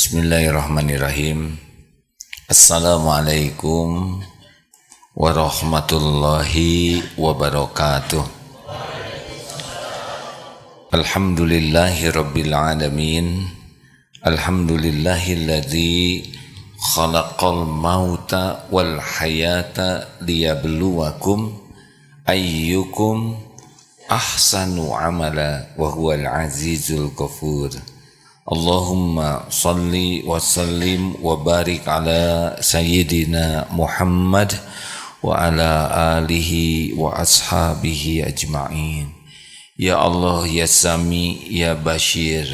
Bismillahirrahmanirrahim. Assalamualaikum warahmatullahi wabarakatuh. Alhamdulillahi rabbil alamin. Alhamdulillahilladzi khalaqal mauta wal hayata liyabluwakum ayyukum ahsanu amala wa huwal azizul ghafur. Allahumma salli wa sallim wa barik ala sayyidina Muhammad wa ala alihi wa ashabihi ajma'in. Ya Allah, ya Sami, ya Bashir,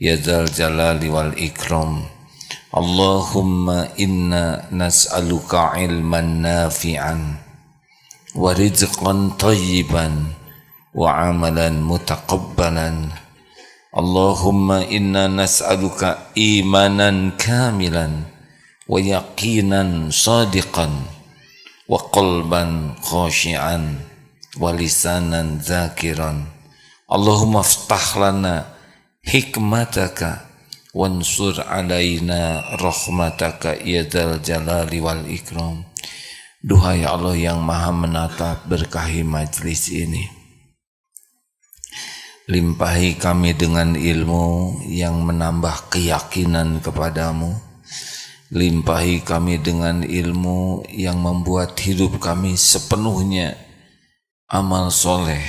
ya Dzal Jalali wal Ikram. Allahumma inna nas'aluka ilman nafi'an wa rizqan tayyiban wa amalan mutaqabbalan. Allahumma inna nas'aluka imanan kamilan wa yaqinan sadiqan wa qalban khashi'an wa lisanan zakiran. Allahumma aftah lana hikmataka wansur alaina rahmataka ya dzal jalali wal ikram. Duhai Allah yang maha menatap, berkahi majlis ini, limpahi kami dengan ilmu yang menambah keyakinan kepadamu. Limpahi kami dengan ilmu yang membuat hidup kami sepenuhnya amal soleh,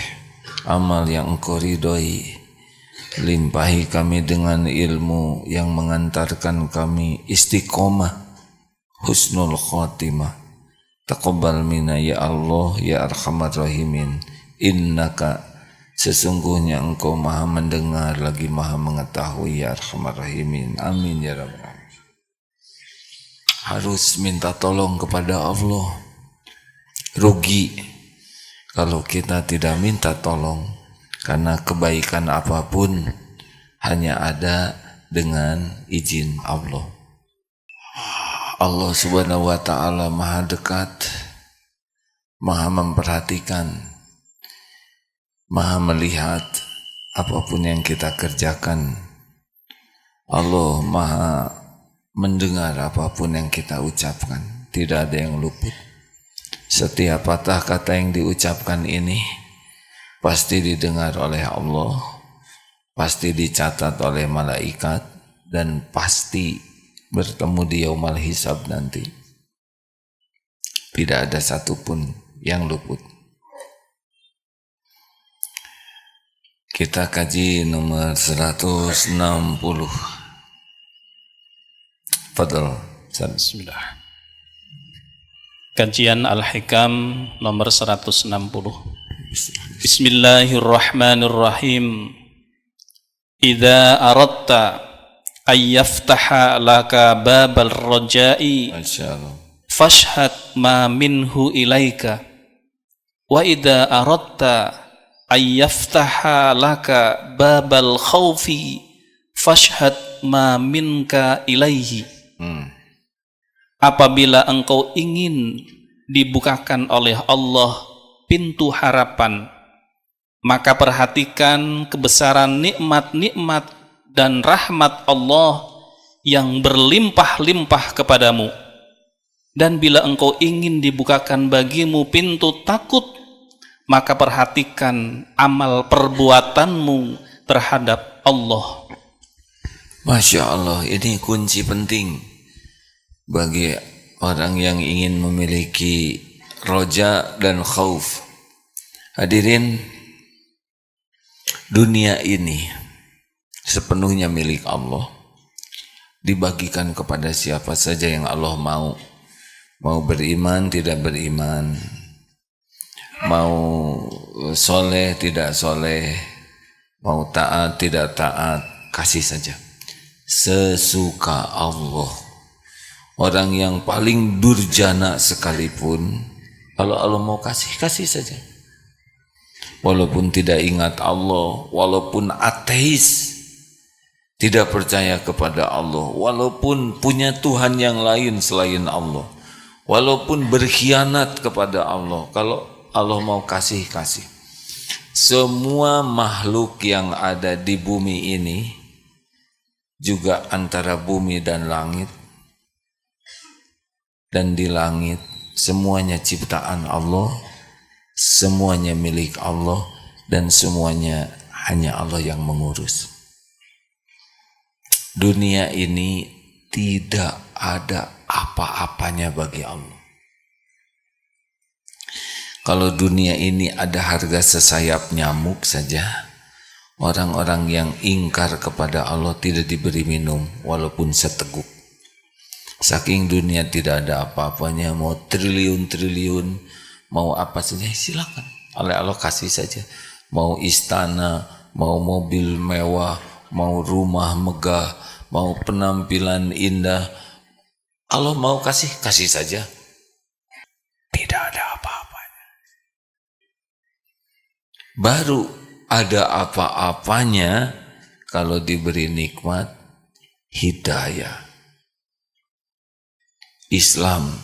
amal yang Engkau ridhoi. Limpahi kami dengan ilmu yang mengantarkan kami istiqomah, husnul khotimah. Taqabbal minna ya Allah ya arhamar rahimin. Innaka, sesungguhnya Engkau maha mendengar lagi maha mengetahui ya arhamar rahimin. Amin ya rabbal alamin. Harus minta tolong kepada Allah. Rugi kalau kita tidak minta tolong, karena kebaikan apapun hanya ada dengan izin Allah. Allah subhanahu wa ta'ala maha dekat, maha memperhatikan, maha melihat apapun yang kita kerjakan. Allah maha mendengar apapun yang kita ucapkan. Tidak ada yang luput. Setiap patah kata yang diucapkan ini pasti didengar oleh Allah, pasti dicatat oleh malaikat, dan pasti bertemu di yaumal hisab nanti. Tidak ada satupun yang luput. Kita kaji nomor 160. Fadal. Bismillah. Kajian Al-Hikam nomor 160. Bismillahirrahmanirrahim. Idza aradta ayyaftaha laka babal raja'i fashhad ma minhu ilaika, wa idza aradta ayyaftaha laka babal khawfi fashhad ma minka ilaihi. Apabila engkau ingin dibukakan oleh Allah pintu harapan, maka perhatikan kebesaran nikmat-nikmat dan rahmat Allah yang berlimpah-limpah kepadamu. Dan bila engkau ingin dibukakan bagimu pintu takut, maka perhatikan amal perbuatanmu terhadap Allah. Masya Allah, ini kunci penting bagi orang yang ingin memiliki roja dan khauf. Hadirin, dunia ini sepenuhnya milik Allah, dibagikan kepada siapa saja yang Allah mau. Mau beriman, tidak beriman, mau soleh, tidak soleh, mau taat, tidak taat, kasih saja sesuka Allah. Orang yang paling durjana sekalipun, kalau Allah mau kasih, kasih saja. Walaupun tidak ingat Allah, walaupun ateis, tidak percaya kepada Allah, walaupun punya Tuhan yang lain selain Allah, walaupun berkhianat kepada Allah, kalau Allah mau kasih, kasih. Semua makhluk yang ada di bumi ini juga antara bumi dan langit, dan di langit semuanya ciptaan Allah, semuanya milik Allah, dan semuanya hanya Allah yang mengurus. Dunia ini tidak ada apa-apanya bagi Allah. Kalau dunia ini ada harga sesayap nyamuk saja, orang-orang yang ingkar kepada Allah tidak diberi minum walaupun seteguk. Saking dunia tidak ada apa-apanya, mau triliun-triliun, mau apa saja silakan. Oleh Allah kasih saja. Mau istana, mau mobil mewah, mau rumah megah, mau penampilan indah, Allah mau kasih saja. Tidak ada apa-apanya. Baru ada apa-apanya kalau diberi nikmat hidayah. Islam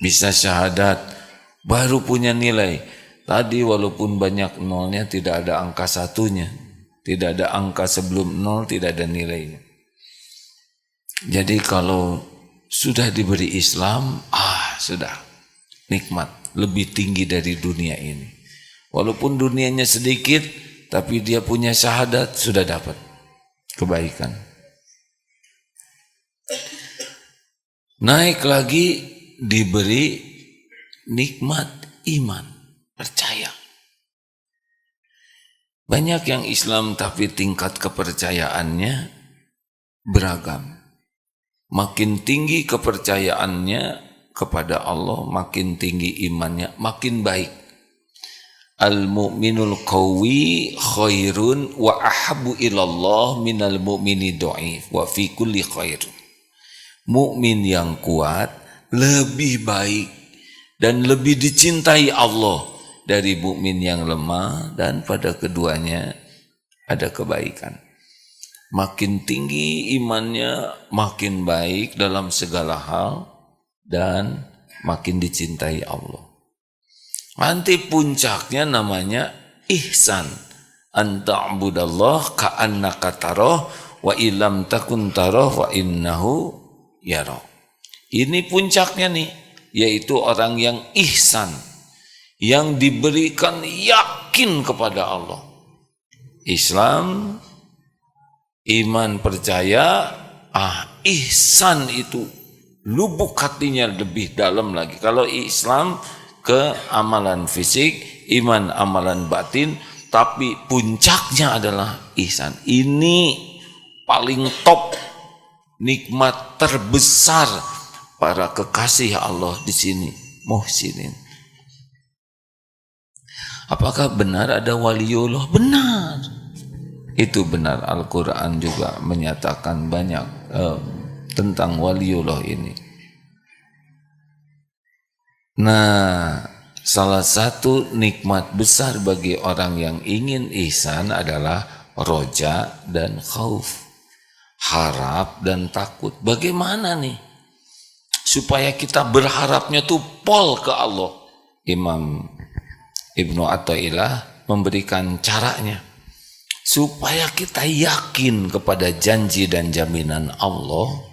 bisa syahadat, baru punya nilai. Tadi walaupun banyak nolnya, tidak ada angka satunya, tidak ada angka sebelum nol, tidak ada nilainya. Jadi kalau sudah diberi Islam, sudah nikmat, lebih tinggi dari dunia ini. Walaupun dunianya sedikit, tapi dia punya syahadat, sudah dapat kebaikan. Naik lagi diberi nikmat iman, percaya. Banyak yang Islam tapi tingkat kepercayaannya beragam. Makin tinggi kepercayaannya kepada Allah, makin tinggi imannya, makin baik. Al-mu'minul qawi khairun wa ahabbu ilallah minal mu'mini dhaif wa fi kulli khair. Mukmin yang kuat lebih baik dan lebih dicintai Allah dari mukmin yang lemah, dan pada keduanya ada kebaikan. Makin tinggi imannya, makin baik dalam segala hal dan makin dicintai Allah. Nanti puncaknya namanya ihsan. Anta'budallah ka'annaka tarah wa illam takun tarah wa innahu yara. Ini puncaknya nih, yaitu orang yang ihsan, yang diberikan yakin kepada Allah. Islam, iman, percaya, ihsan itu lubuk hatinya lebih dalam lagi. Kalau Islam ke amalan fisik, iman amalan batin, tapi puncaknya adalah ihsan. Ini paling top, nikmat terbesar para kekasih Allah di sini, muhsinin. Apakah benar ada waliullah? Benar. Itu benar. Al-Quran juga menyatakan banyak tentang waliullah ini. Nah, salah satu nikmat besar bagi orang yang ingin ihsan adalah roja dan khauf. Harap dan takut. Bagaimana nih supaya kita berharapnya tuh pol ke Allah? Imam Ibnu Athaillah memberikan caranya supaya kita yakin kepada janji dan jaminan Allah.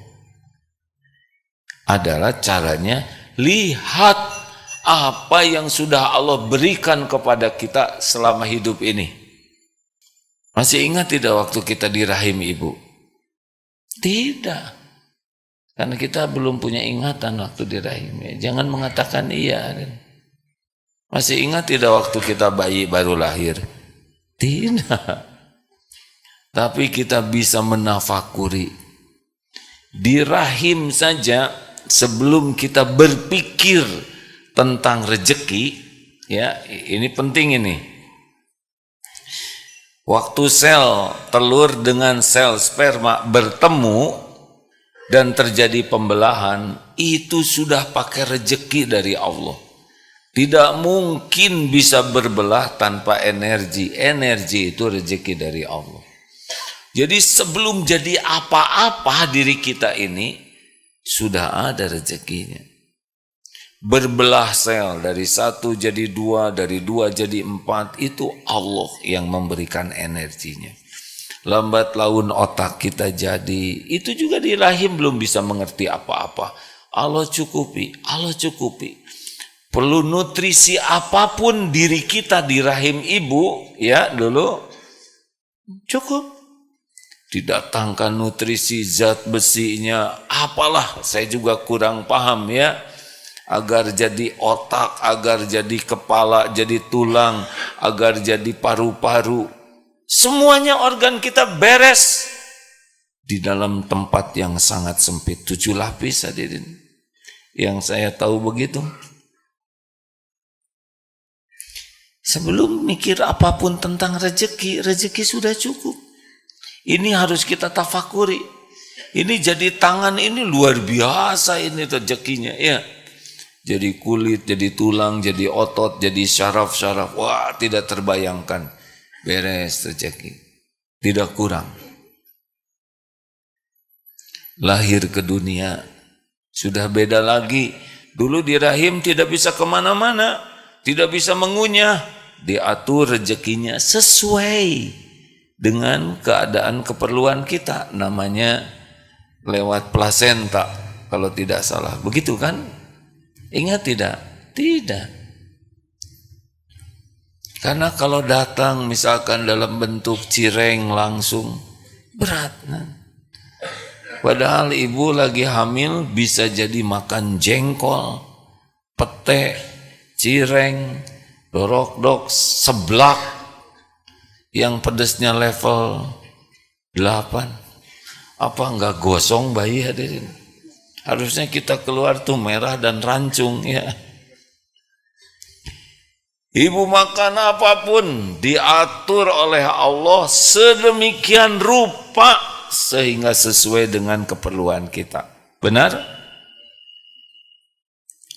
Adalah caranya lihat apa yang sudah Allah berikan kepada kita selama hidup ini. Masih ingat tidak waktu kita di rahim ibu? Tidak, karena kita belum punya ingatan waktu di rahim. Jangan mengatakan iya. Masih ingat tidak waktu kita bayi baru lahir? Tidak. Tapi kita bisa menafakuri. Di rahim saja, sebelum kita berpikir tentang rezeki, ya ini penting ini. Waktu sel telur dengan sel sperma bertemu dan terjadi pembelahan, itu sudah pakai rezeki dari Allah. Tidak mungkin bisa berbelah tanpa energi. Energi itu rezeki dari Allah. Jadi sebelum jadi apa-apa diri kita ini, sudah ada rezekinya. Berbelah sel dari 1 jadi 2, dari 2 jadi 4, itu Allah yang memberikan energinya. lambat laun otak kita jadi. Itu juga di rahim belum bisa mengerti apa-apa. Allah cukupi, Allah cukupi. Perlu nutrisi apapun diri kita di rahim ibu, ya dulu cukup. Didatangkan nutrisi zat besinya, apalah, saya juga kurang paham ya. Agar jadi otak, agar jadi kepala, jadi tulang, agar jadi paru-paru. Semuanya organ kita beres di dalam tempat yang sangat sempit. 7 lapis hadirin. Yang saya tahu begitu. Sebelum mikir apapun tentang rezeki, rezeki sudah cukup. Ini harus kita tafakuri. Ini jadi tangan ini luar biasa ini rezekinya, ya. Jadi kulit, jadi tulang, jadi otot, jadi syaraf-syaraf. Wah, tidak terbayangkan. Beres rezeki. Tidak kurang. Lahir ke dunia sudah beda lagi. Dulu di rahim tidak bisa kemana-mana, tidak bisa mengunyah. Diatur rezekinya sesuai dengan keadaan keperluan kita. Namanya lewat plasenta kalau tidak salah. Begitu kan? Ingat tidak? Tidak. Karena kalau datang misalkan dalam bentuk cireng langsung berat. Padahal ibu lagi hamil bisa jadi makan jengkol, pete, cireng, dorok-dok, seblak yang pedasnya level 8. Apa enggak gosong bayi hadirin? Harusnya kita keluar tuh merah dan rancung ya. Ibu makan apapun diatur oleh Allah sedemikian rupa sehingga sesuai dengan keperluan kita. Benar?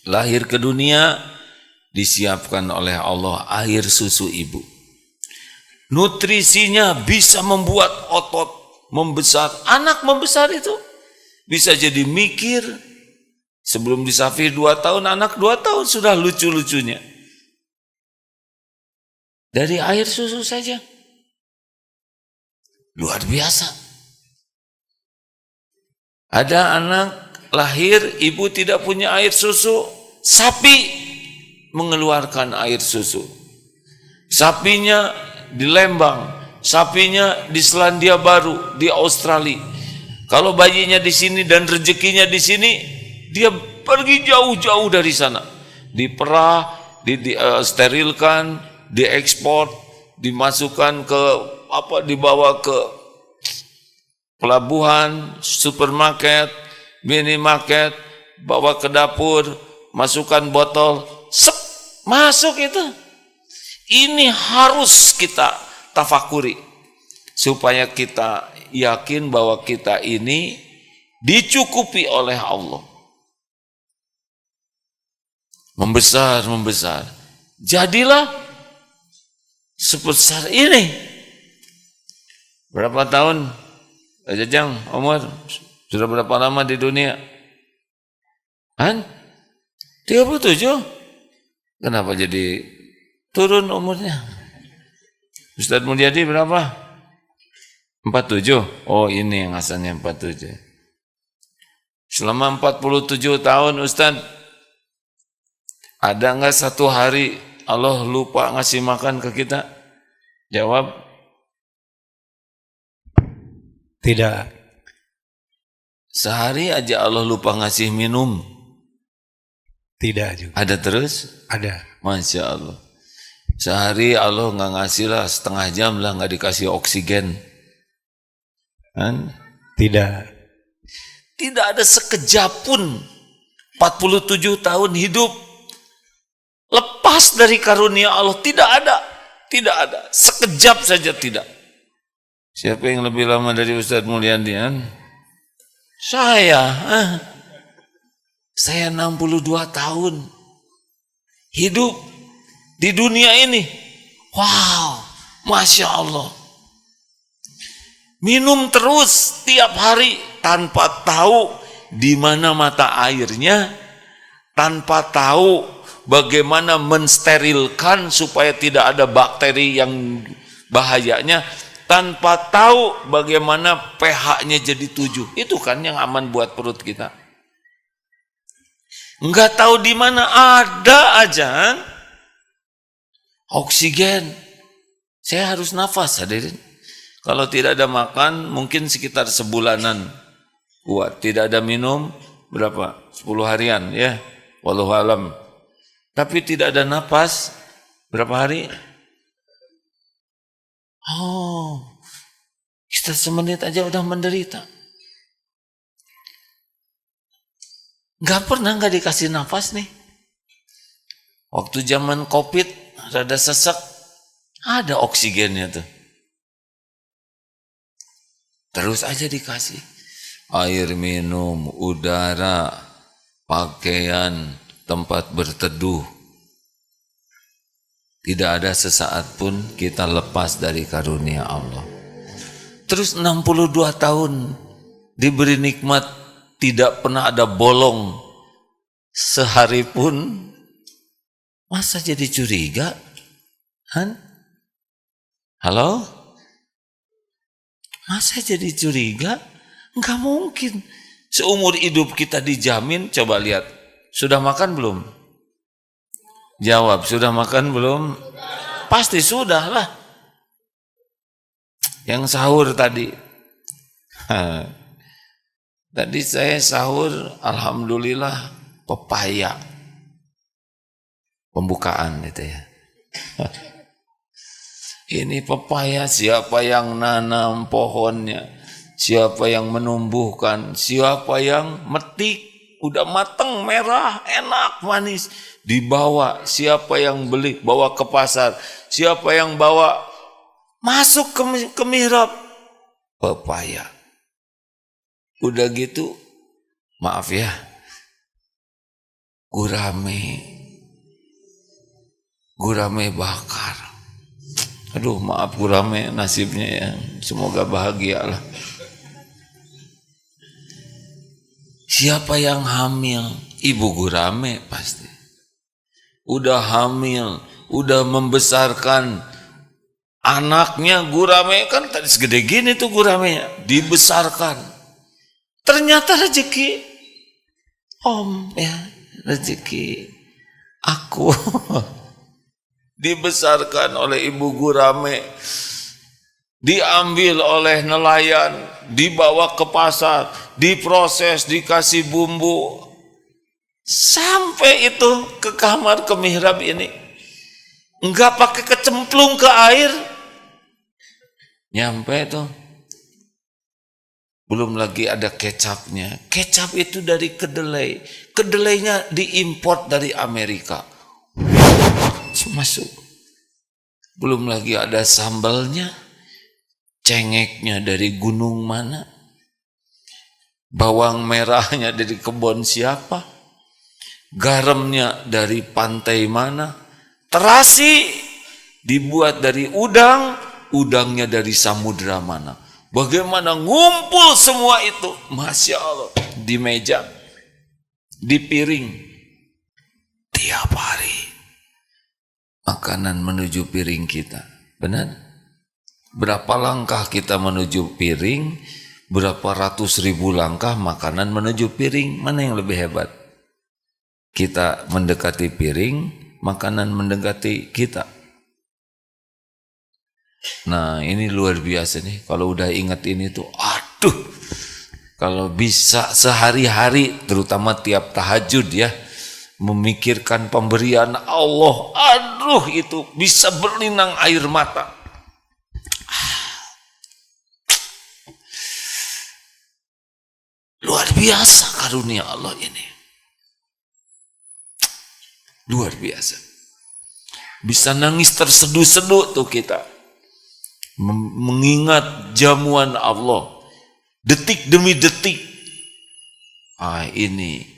Lahir ke dunia disiapkan oleh Allah air susu ibu. Nutrisinya bisa membuat otot membesar. Anak membesar itu bisa jadi mikir. Sebelum disafi 2 tahun, anak 2 tahun sudah lucu-lucunya. Dari air susu saja. Luar biasa. Ada anak lahir, ibu tidak punya air susu, sapi mengeluarkan air susu. Sapinya di Lembang, sapinya di Selandia Baru, di Australia. Kalau bayinya di sini dan rezekinya di sini, dia pergi jauh-jauh dari sana. Diperah, disterilkan, diekspor, dimasukkan ke dibawa ke pelabuhan, supermarket, minimarket, bawa ke dapur, masukkan botol, masuk itu. Ini harus kita tafakuri supaya kita yakin bahwa kita ini dicukupi oleh Allah. Membesar. Jadilah sebesar ini. Berapa tahun Jajang umur? Sudah berapa lama di dunia? 37. Kenapa jadi turun umurnya? Ustadz Mulyadi berapa? 47. Oh, ini yang asalnya 47. Selama 47 tahun Ustadz, ada enggak satu hari Allah lupa ngasih makan ke kita? Jawab. Tidak. Sehari aja Allah lupa ngasih minum? Tidak juga. Ada terus? Ada. Masya Allah. Sehari Allah nggak ngasih lah, setengah jam lah nggak dikasih oksigen. Kan? Tidak. Tidak ada sekejap pun 47 tahun hidup lepas dari karunia Allah. Tidak ada. Tidak ada. Sekejap saja tidak. Siapa yang lebih lama dari Ustadz Mulyadi? Saya 62 tahun hidup di dunia ini. Wow, Masya Allah. Minum terus tiap hari tanpa tahu di mana mata airnya, tanpa tahu bagaimana mensterilkan supaya tidak ada bakteri yang bahayanya, tanpa tahu bagaimana pH-nya jadi 7. Itu kan yang aman buat perut kita. Enggak tahu di mana ada aja oksigen. Saya harus nafas, hadirin. Kalau tidak ada makan, mungkin sekitar sebulanan kuat. Tidak ada minum, berapa? 10 harian, ya. Wallahu alam. Tapi tidak ada nafas, berapa hari? Oh, kita semenit aja udah menderita. Gak pernah gak dikasih nafas nih. Waktu zaman COVID, rada sesak, ada oksigennya tuh. Terus aja dikasih. Air minum, udara, pakaian, tempat berteduh. Tidak ada sesaat pun kita lepas dari karunia Allah. Terus 62 tahun diberi nikmat, tidak pernah ada bolong sehari pun. Masa jadi curiga? Han? Halo? Masa jadi curiga? Enggak mungkin. Seumur hidup kita dijamin. Coba lihat, sudah makan belum? Jawab, sudah makan belum? Pasti sudah lah. Yang sahur tadi. Tadi saya sahur, alhamdulillah, pepaya. Pembukaan itu ya. Ini pepaya, siapa yang nanam pohonnya, siapa yang menumbuhkan, siapa yang metik, udah mateng, merah, enak, manis, dibawa, siapa yang beli, bawa ke pasar, siapa yang bawa, masuk ke mihrab, pepaya. Udah gitu, maaf ya, gurame bakar. Aduh, maaf gurame nasibnya ya. Semoga bahagia lah. Siapa yang hamil? Ibu gurame pasti. Udah hamil, udah membesarkan anaknya, gurame kan tadi segede gini tuh guramenya, dibesarkan. Ternyata rezeki Om ya, rezeki aku. Dibesarkan oleh ibu gurame, diambil oleh nelayan, dibawa ke pasar, diproses, dikasih bumbu, sampai itu ke kamar, ke mihrab ini, enggak pakai kecemplung ke air, nyampe tuh, belum lagi ada kecapnya. Kecap itu dari kedelai, kedelainya diimport dari Amerika. Masuk. Belum lagi ada sambalnya, cengeknya dari gunung mana, bawang merahnya dari kebun siapa, garamnya dari pantai mana, terasi dibuat dari udang, udangnya dari samudra mana. Bagaimana ngumpul semua itu, Masya Allah, di meja, di piring, tiap hari. Makanan menuju piring kita. Benar? Berapa langkah kita menuju piring, berapa ratus ribu langkah makanan menuju piring. Mana yang lebih hebat? Kita mendekati piring, makanan mendekati kita. Nah, ini luar biasa nih. Kalau udah ingat ini tuh, aduh, kalau bisa sehari-hari, terutama tiap tahajud ya, memikirkan pemberian Allah, aduh, itu bisa berlinang air mata. Luar biasa karunia Allah ini. Luar biasa. Bisa nangis terseduh-seduh tuh kita. Mengingat jamuan Allah. Detik demi detik. Ini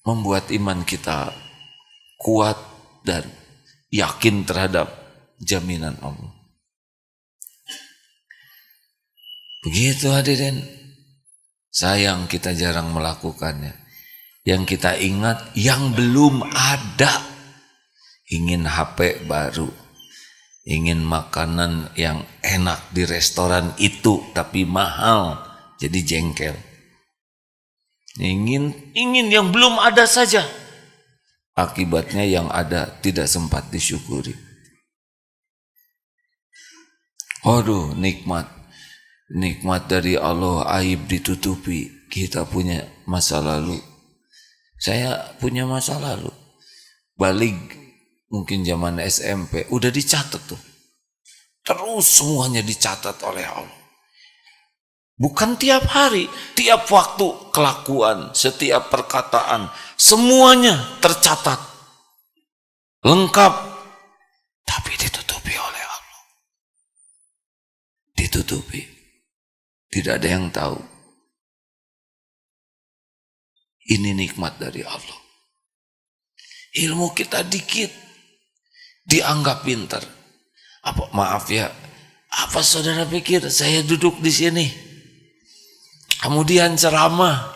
membuat iman kita kuat dan yakin terhadap jaminan Allah. Begitu hadirin. Sayang kita jarang melakukannya. Yang kita ingat yang belum ada. Ingin HP baru, ingin makanan yang enak di restoran itu tapi mahal, jadi jengkel. Ingin yang belum ada saja, akibatnya yang ada tidak sempat disyukuri. Aduh, nikmat dari Allah, aib ditutupi. Kita punya masa lalu, saya punya masa lalu, balik mungkin zaman SMP udah dicatat tuh, terus semuanya dicatat oleh Allah. Bukan tiap hari, tiap waktu, kelakuan, setiap perkataan, semuanya tercatat lengkap, tapi ditutupi oleh Allah. Ditutupi, tidak ada yang tahu. Ini nikmat dari Allah. Ilmu kita dikit, dianggap pintar. Maaf ya, apa saudara pikir saya duduk di sini, kemudian ceramah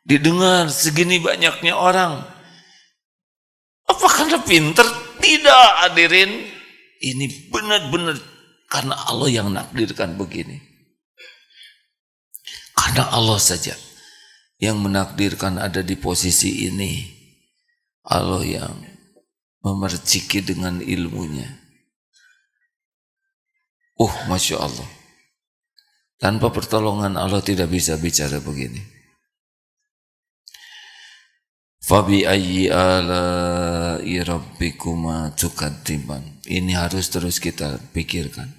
didengar segini banyaknya orang, apa karena pintar? Tidak, hadirin. Ini benar-benar karena Allah yang nakdirkan begini. Karena Allah saja yang menakdirkan ada di posisi ini. Allah yang memerciki dengan ilmunya. Masya Allah. Tanpa pertolongan Allah tidak bisa bicara begini. Fabi ayyi ala'i rabbikuma tukadziban. Ini harus terus kita pikirkan.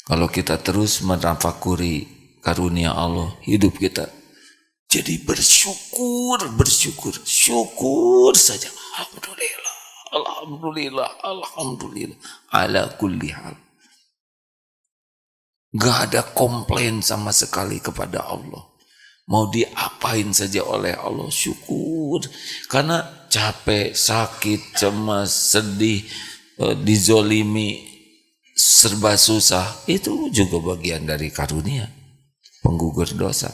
Kalau kita terus menafakuri karunia Allah, hidup kita jadi bersyukur saja. Alhamdulillah ala kulli hal. Gak ada komplain sama sekali kepada Allah. Mau diapain saja oleh Allah, syukur. Karena capek, sakit, cemas, sedih, dizolimi, serba susah, itu juga bagian dari karunia, penggugur dosa.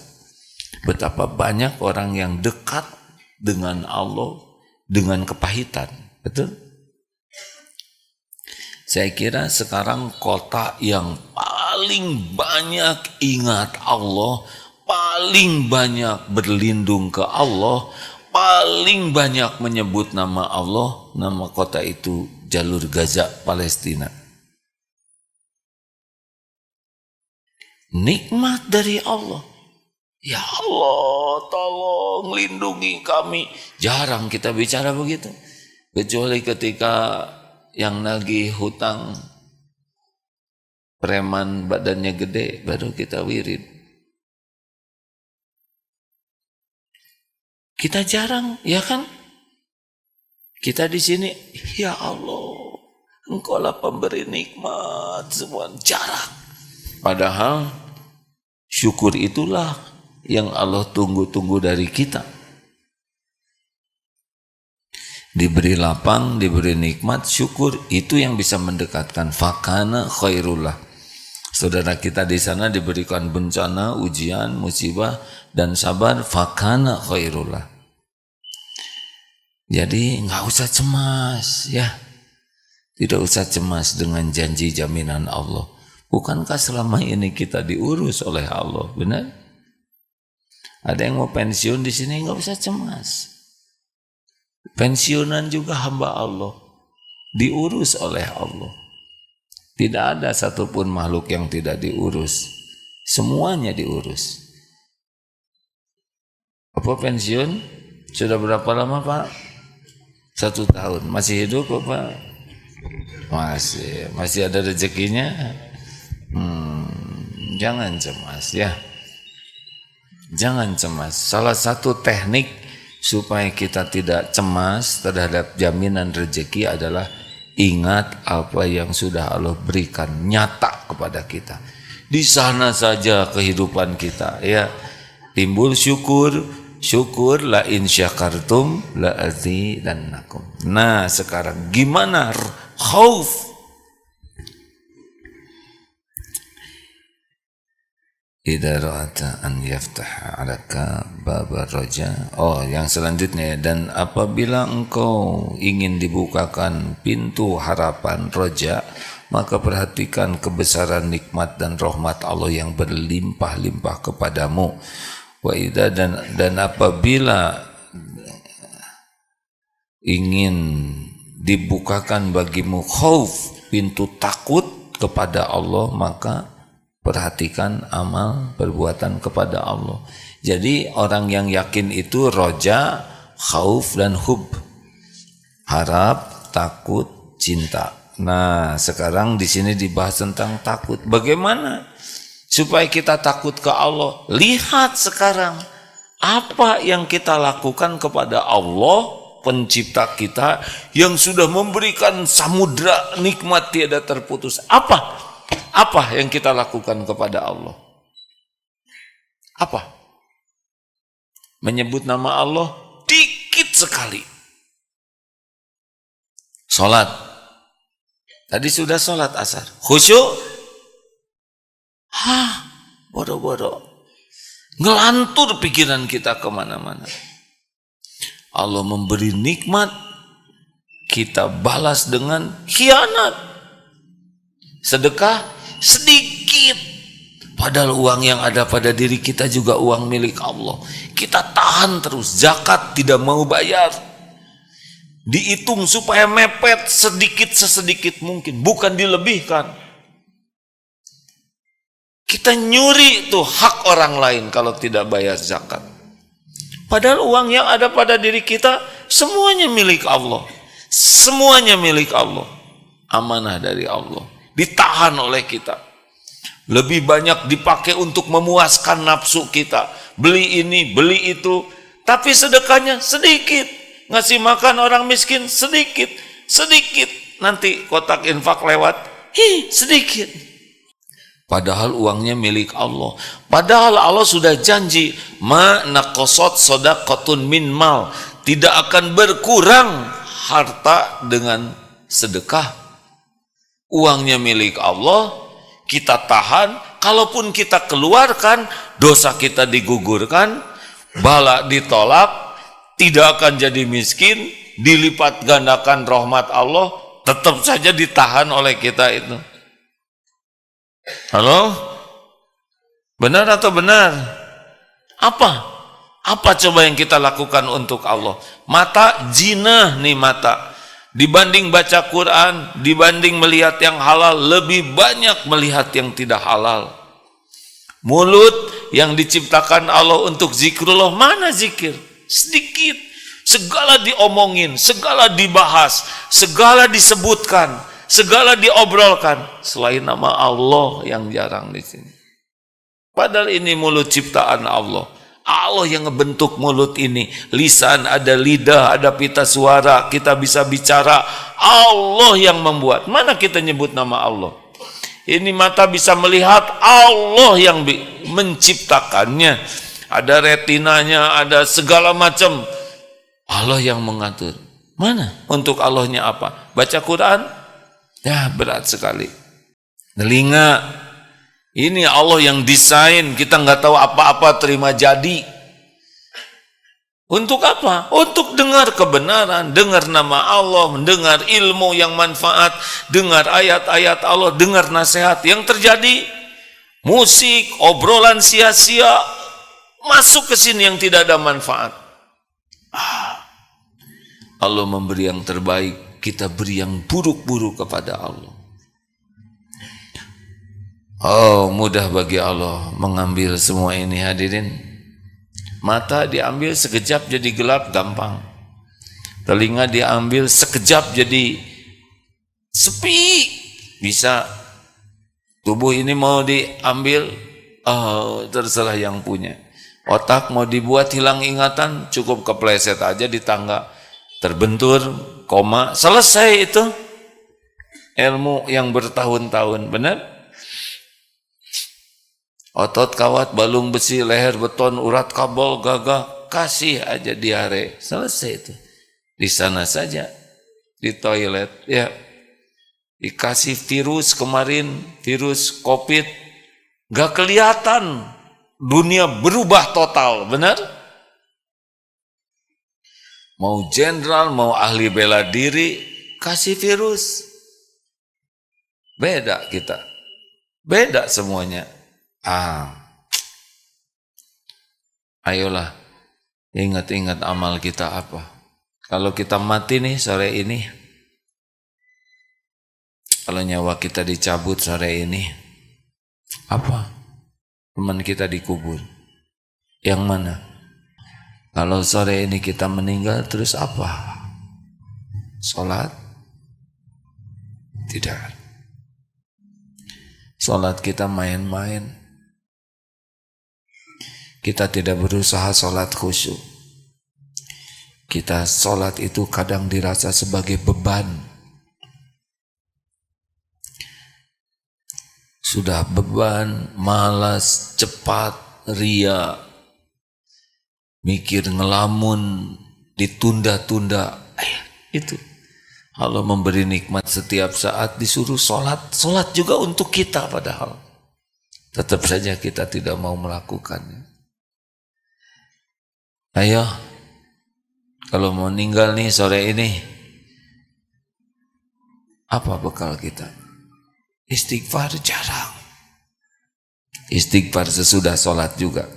Betapa banyak orang yang dekat dengan Allah dengan kepahitan, betul? Saya kira sekarang kota yang paling banyak ingat Allah, paling banyak berlindung ke Allah, paling banyak menyebut nama Allah, nama kota itu Jalur Gaza, Palestina. Nikmat dari Allah. Ya Allah, tolong lindungi kami. Jarang kita bicara begitu. Kecuali ketika yang nagih hutang preman badannya gede, baru kita wirid. Kita jarang, ya kan? Kita di sini, ya Allah, Engkau lah pemberi nikmat semua. Jarang. Padahal syukur itulah yang Allah tunggu-tunggu dari kita. Diberi lapang, diberi nikmat, syukur itu yang bisa mendekatkan. Fakana khairullah. Saudara kita di sana diberikan bencana, ujian, musibah, dan sabar. Fakana khairullah. Jadi nggak usah cemas, ya. Tidak usah cemas dengan janji jaminan Allah. Bukankah selama ini kita diurus oleh Allah, benar? Ada yang mau pensiun di sini, nggak usah cemas. Pensiunan juga hamba Allah, diurus oleh Allah. Tidak ada satupun makhluk yang tidak diurus, semuanya diurus. Apa pensiun? Sudah berapa lama Pak? 1 tahun. Masih hidup apa? Masih ada rezekinya. Jangan cemas ya. Jangan cemas. Salah satu teknik supaya kita tidak cemas terhadap jaminan rezeki adalah ingat apa yang sudah Allah berikan nyata kepada kita. Di sana saja kehidupan kita, ya. Timbul syukur la in syakartum la azidannakum. Nah, sekarang gimana khauf? idza ra'ata an yaftah 'alaka babar raja. Oh, yang selanjutnya, dan apabila engkau ingin dibukakan pintu harapan roja, maka perhatikan kebesaran nikmat dan rahmat Allah yang berlimpah-limpah kepadamu. Wa idza, dan apabila ingin dibukakan bagimu khauf, pintu takut kepada Allah, maka perhatikan amal perbuatan kepada Allah. Jadi orang yang yakin itu roja, khauf dan hub. Harap, takut, cinta. Nah, sekarang di sini dibahas tentang takut. Bagaimana supaya kita takut ke Allah? Lihat sekarang apa yang kita lakukan kepada Allah, pencipta kita yang sudah memberikan samudra nikmat tiada terputus. Apa yang kita lakukan kepada Allah? Apa? Menyebut nama Allah dikit sekali. Salat. Tadi sudah salat asar. Khusyuk? Bodoh-bodoh. Ngelantur pikiran kita kemana-mana. Allah memberi nikmat, kita balas dengan khianat. Sedekah sedikit, padahal uang yang ada pada diri kita juga uang milik Allah. Kita tahan terus. Zakat tidak mau bayar, dihitung supaya mepet sedikit sesedikit mungkin, bukan dilebihkan. Kita nyuri tuh hak orang lain kalau tidak bayar zakat, padahal uang yang ada pada diri kita semuanya milik Allah. Semuanya milik Allah, amanah dari Allah, ditahan oleh kita. Lebih banyak dipakai untuk memuaskan nafsu kita, beli ini, beli itu, tapi sedekahnya sedikit. Ngasih makan orang miskin sedikit. Nanti kotak infak lewat, sedikit. Padahal uangnya milik Allah. Padahal Allah sudah janji, ma naqasat shadaqatun min mal, tidak akan berkurang harta dengan sedekah. Uangnya milik Allah, kita tahan. Kalaupun kita keluarkan, dosa kita digugurkan, bala ditolak, tidak akan jadi miskin, dilipat gandakan rahmat Allah, tetap saja ditahan oleh kita itu. Halo? Benar atau benar? Apa coba yang kita lakukan untuk Allah? Mata, jinah nih mata. Dibanding baca Quran, dibanding melihat yang halal, lebih banyak melihat yang tidak halal. Mulut yang diciptakan Allah untuk zikrullah, mana zikir? Sedikit. Segala diomongin, segala dibahas, segala disebutkan, segala diobrolkan, selain nama Allah yang jarang di sini. Padahal ini mulut ciptaan Allah. Allah yang ngebentuk mulut ini. Lisan, ada lidah, ada pita suara, kita bisa bicara. Allah yang membuat. Mana kita nyebut nama Allah? Ini mata bisa melihat, Allah yang menciptakannya. Ada retinanya, ada segala macam. Allah yang mengatur. Mana? Untuk Allahnya apa? Baca Quran? Ya, berat sekali. Telinga, ini Allah yang desain, kita nggak tahu apa-apa, terima jadi. Untuk apa? Untuk dengar kebenaran, dengar nama Allah, mendengar ilmu yang manfaat, dengar ayat-ayat Allah, dengar nasihat. Yang terjadi musik, obrolan sia-sia, masuk ke sini yang tidak ada manfaat. Allah memberi yang terbaik, kita beri yang buruk-buruk kepada Allah. Oh, mudah bagi Allah mengambil semua ini, hadirin. Mata diambil sekejap jadi gelap, gampang. Telinga diambil sekejap jadi sepi, bisa. Tubuh ini mau diambil, terserah yang punya. Otak mau dibuat hilang ingatan, cukup kepleset aja di tangga, terbentur, koma, selesai itu. Ilmu yang bertahun-tahun, benar? Otot kawat, balung besi, leher beton, urat kabel, gagah, kasih aja diare, selesai itu. Di sana saja, di toilet, ya. Dikasih virus kemarin, virus COVID, Gak kelihatan dunia berubah total, benar? Mau jenderal, mau ahli bela diri, kasih virus. Beda kita. Beda semuanya. Ayolah, ingat-ingat amal kita apa. Kalau kita mati nih sore ini, kalau nyawa kita dicabut sore ini, apa? Teman kita dikubur. Yang mana? Kalau sore ini kita meninggal, terus apa? Sholat? Tidak. Sholat kita main-main. Kita tidak berusaha sholat khusyuk. Kita sholat itu kadang dirasa sebagai beban. Sudah beban, malas, cepat, ria, mikir ngelamun, ditunda-tunda. Itu Allah memberi nikmat setiap saat, disuruh sholat. Sholat juga untuk kita padahal. Tetap saja kita tidak mau melakukannya. Ayo, kalau mau meninggal nih sore ini, apa bekal kita? Istighfar jarang. Istighfar sesudah sholat juga.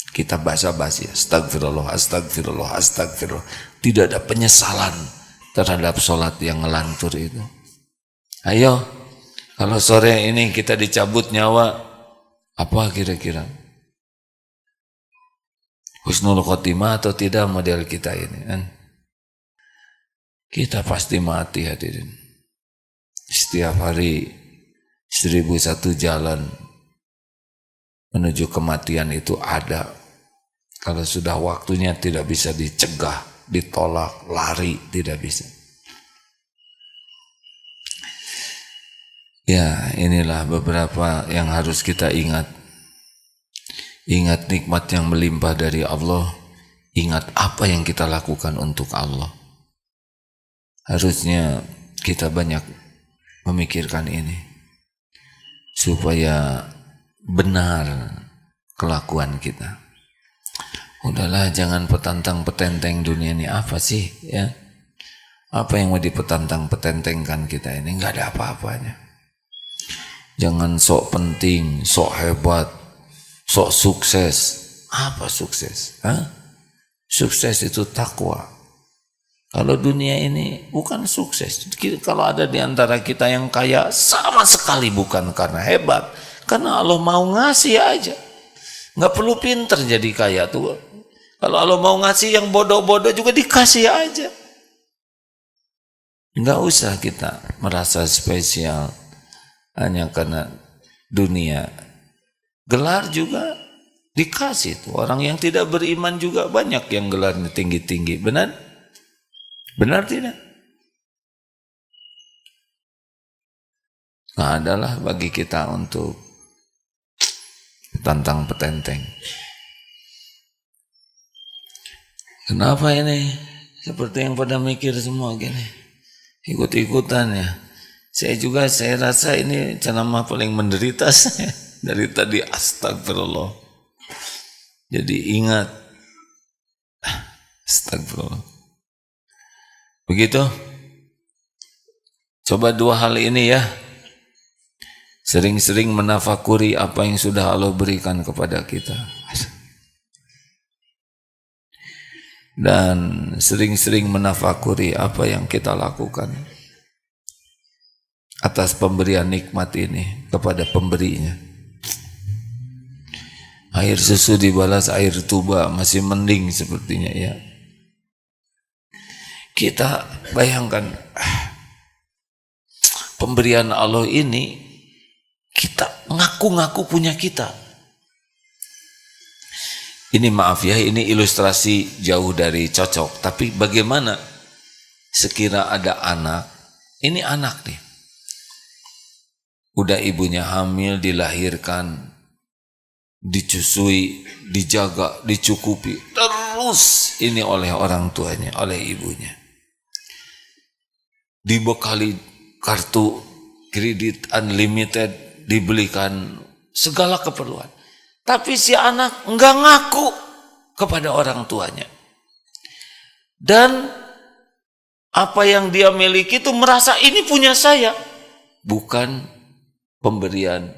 Kita basa-basi, astagfirullah, astagfirullah, astagfirullah. Tidak ada penyesalan terhadap sholat yang ngelantur itu. Ayo, kalau sore ini kita dicabut nyawa, apa kira-kira? Husnul khotimah atau tidak model kita ini kan? Kita pasti mati hadirin. Setiap hari 1001 jalan menuju kematian itu ada. Kalau sudah waktunya tidak bisa dicegah, ditolak, lari, tidak bisa. Ya, inilah beberapa yang harus kita ingat. Ingat nikmat yang melimpah dari Allah. Ingat apa yang kita lakukan untuk Allah. Harusnya kita banyak memikirkan ini supaya benar kelakuan kita. Udahlah, jangan petantang-petenteng dunia ini. Apa sih ya? Apa yang mau dipetantang-petentengkan kita ini? Enggak ada apa-apanya. Jangan sok penting, sok hebat, sok sukses. Apa sukses? Sukses itu takwa. Kalau dunia ini bukan sukses. Kalau ada di antara kita yang kaya, sama sekali bukan karena hebat, karena Allah mau ngasih aja. Nggak perlu pinter jadi kaya tuh. Kalau Allah mau ngasih yang bodoh-bodoh juga dikasih aja. Nggak usah kita merasa spesial hanya karena dunia. Gelar juga dikasih tuh. Orang yang tidak beriman juga banyak yang gelarnya tinggi-tinggi. Benar? Benar tidak? Nah, adalah bagi kita untuk tantang petenteng. Kenapa ini? Seperti yang pada mikir semua gini. Ikut-ikutan ya. Saya rasa ini ceramah paling menderita saya. Dari tadi astagfirullah. Jadi ingat. Astagfirullah. Begitu. Coba dua hal ini ya. Sering-sering menafakuri apa yang sudah Allah berikan kepada kita. Dan sering-sering menafakuri apa yang kita lakukan atas pemberian nikmat ini kepada pemberinya. Air susu dibalas air tuba, masih mending sepertinya ya. Kita bayangkan pemberian Allah ini kita ngaku-ngaku punya kita. Ini maaf ya, ini ilustrasi jauh dari cocok. Tapi bagaimana sekira ada anak, ini anak nih. Udah ibunya hamil, dilahirkan, dicusui, dijaga, dicukupi. Terus ini oleh orang tuanya, oleh ibunya. Dibekali kartu kredit unlimited, dibelikan segala keperluan. Tapi si anak enggak ngaku kepada orang tuanya. Dan apa yang dia miliki itu merasa ini punya saya. Bukan pemberian,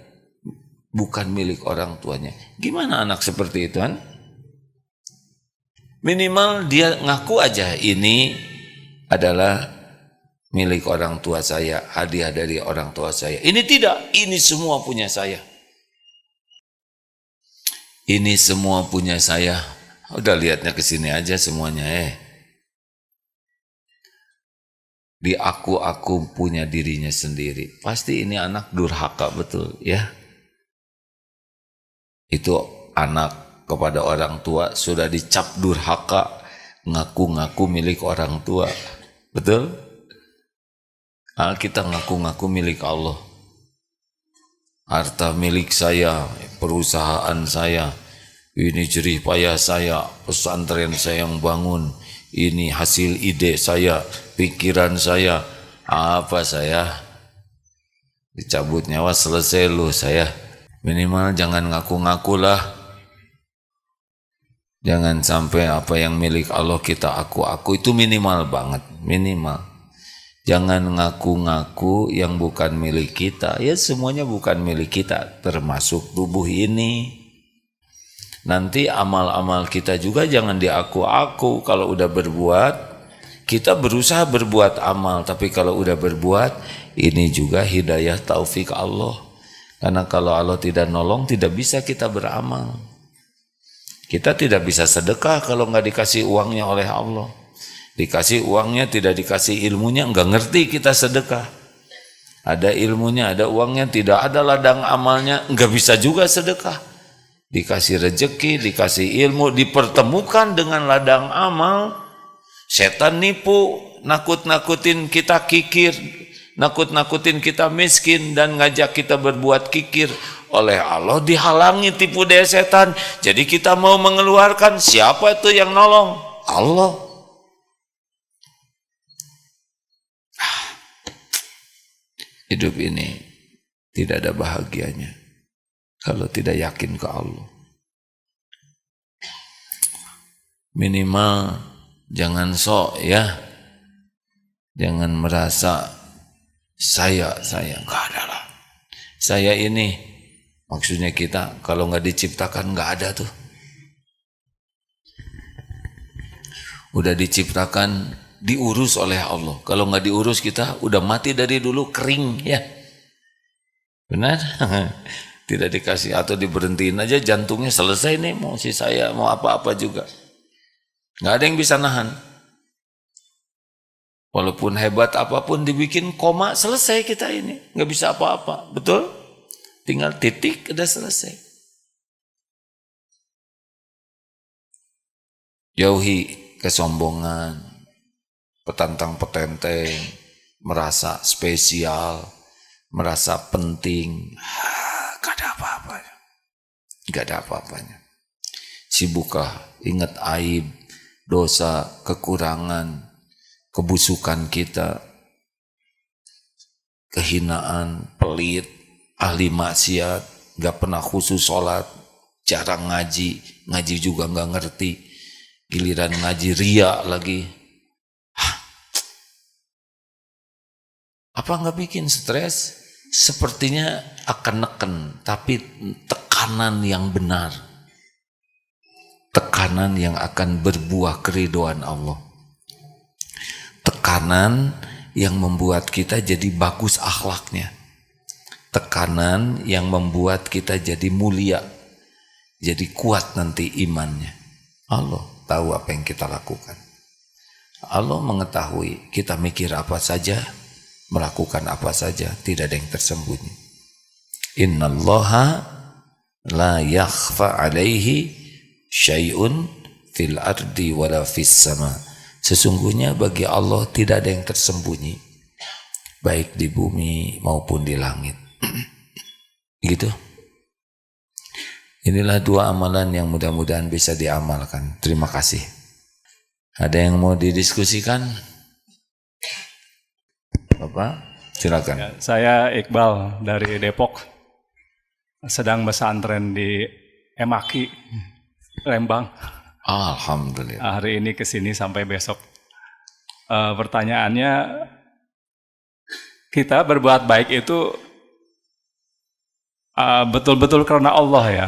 bukan milik orang tuanya. Gimana anak seperti itu kan? Minimal dia ngaku aja ini adalah milik orang tua saya, hadiah dari orang tua saya. Ini tidak, ini semua punya saya. Ini semua punya saya. Udah lihatnya ke sini aja semuanya. Di aku punya dirinya sendiri. Pasti ini anak durhaka betul ya. Itu anak kepada orang tua sudah dicap durhaka, ngaku-ngaku milik orang tua. Betul? Kita ngaku-ngaku milik Allah. Harta milik saya, perusahaan saya, ini jerih payah saya, pesantren saya yang bangun, ini hasil ide saya, pikiran saya, apa saya? Dicabut nyawa selesai lu saya. Minimal jangan ngaku-ngaku lah. Jangan sampai apa yang milik Allah kita aku itu minimal banget, minimal. Jangan ngaku-ngaku yang bukan milik kita. Ya semuanya bukan milik kita, termasuk tubuh ini. Nanti amal-amal kita juga jangan diaku-aku. Kalau udah berbuat, kita berusaha berbuat amal. Tapi kalau udah berbuat, ini juga hidayah taufik Allah. Karena kalau Allah tidak nolong, tidak bisa kita beramal. Kita tidak bisa sedekah kalau nggak dikasih uangnya oleh Allah. Dikasih uangnya, tidak dikasih ilmunya, enggak ngerti kita sedekah. Ada ilmunya, ada uangnya, tidak ada ladang amalnya, enggak bisa juga sedekah. Dikasih rejeki, dikasih ilmu, dipertemukan dengan ladang amal, setan nipu, nakut-nakutin kita kikir, nakut-nakutin kita miskin, dan ngajak kita berbuat kikir. Oleh Allah dihalangi tipu daya setan. Jadi kita mau mengeluarkan, siapa itu yang nolong? Allah. Hidup ini tidak ada bahagianya kalau tidak yakin ke Allah. Minimal jangan sok ya. Jangan merasa saya enggak ada lah. Saya ini maksudnya kita kalau enggak diciptakan enggak ada tuh. Udah diciptakan, diurus oleh Allah. Kalau nggak diurus kita udah mati dari dulu, kering ya. Benar? Tidak dikasih atau diberhentiin aja jantungnya, selesai nih mau si saya mau apa-apa juga. Nggak ada yang bisa nahan. Walaupun hebat apapun dibikin koma, selesai kita ini. Nggak bisa apa-apa. Betul? Tinggal titik udah selesai. Jauhi kesombongan, petantang petenteng, merasa spesial, merasa penting. Gak ada apa-apanya. Gak ada apa-apanya. Sibuklah ingat aib, dosa, kekurangan, kebusukan kita, kehinaan, pelit, ahli maksiat, gak pernah khusus sholat, jarang ngaji, ngaji juga gak ngerti, giliran ngaji ria lagi. Apa nggak bikin stres? Sepertinya akan neken, tapi tekanan yang benar, tekanan yang akan berbuah keridhaan Allah, tekanan yang membuat kita jadi bagus akhlaknya, tekanan yang membuat kita jadi mulia, jadi kuat nanti imannya. Allah tahu apa yang kita lakukan. Allah mengetahui kita mikir apa saja, melakukan apa saja, tidak ada yang tersembunyi. Innallaha la yakhfa alaihi syai'un fil ardi wala fis sama. Sesungguhnya bagi Allah tidak ada yang tersembunyi, baik di bumi maupun di langit. Gitu. Inilah dua amalan yang mudah-mudahan bisa diamalkan. Terima kasih. Ada yang mau didiskusikan? Bapak, silakan. Ya, saya Iqbal dari Depok. sedang pesantren di Emaki, Lembang. Alhamdulillah. Hari ini kesini sampai besok. Pertanyaannya, kita berbuat baik itu betul-betul karena Allah ya.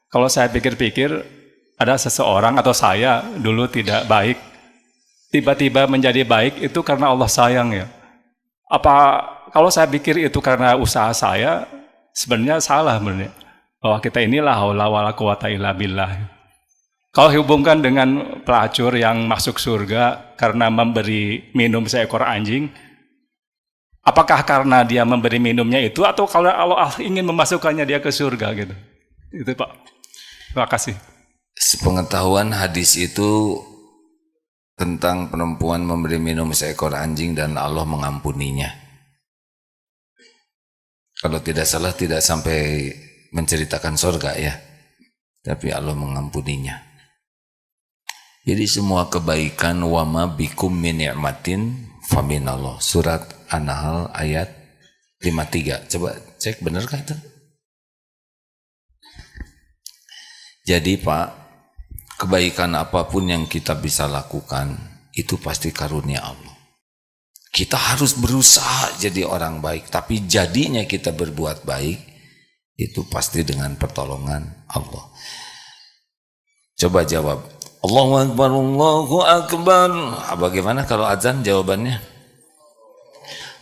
Kalau saya pikir-pikir, ada seseorang atau saya dulu tidak baik, tiba-tiba menjadi baik itu karena Allah sayang ya. Apa kalau saya pikir itu karena usaha saya, sebenarnya salah sebenarnya. Bahwa kita inilah haula wala quwata illa billah. Kalau hubungkan dengan pelacur yang masuk surga karena memberi minum seekor anjing, apakah karena dia memberi minumnya itu atau kalau Allah ingin memasukkannya dia ke surga gitu? Itu Pak. Terima kasih. Sepengetahuan hadis itu tentang perempuan memberi minum seekor anjing dan Allah mengampuninya. Kalau tidak salah tidak sampai menceritakan surga ya, tapi Allah mengampuninya. Jadi semua kebaikan wama bikum min ni'matin faminallah. Surat An-Nahl ayat 53. Coba cek benarkah itu? Jadi Pak, kebaikan apapun yang kita bisa lakukan itu pasti karunia Allah. Kita harus berusaha jadi orang baik, tapi jadinya kita berbuat baik itu pasti dengan pertolongan Allah. Coba jawab. Allahu Akbar, Allahu Akbar. Bagaimana kalau azan jawabannya?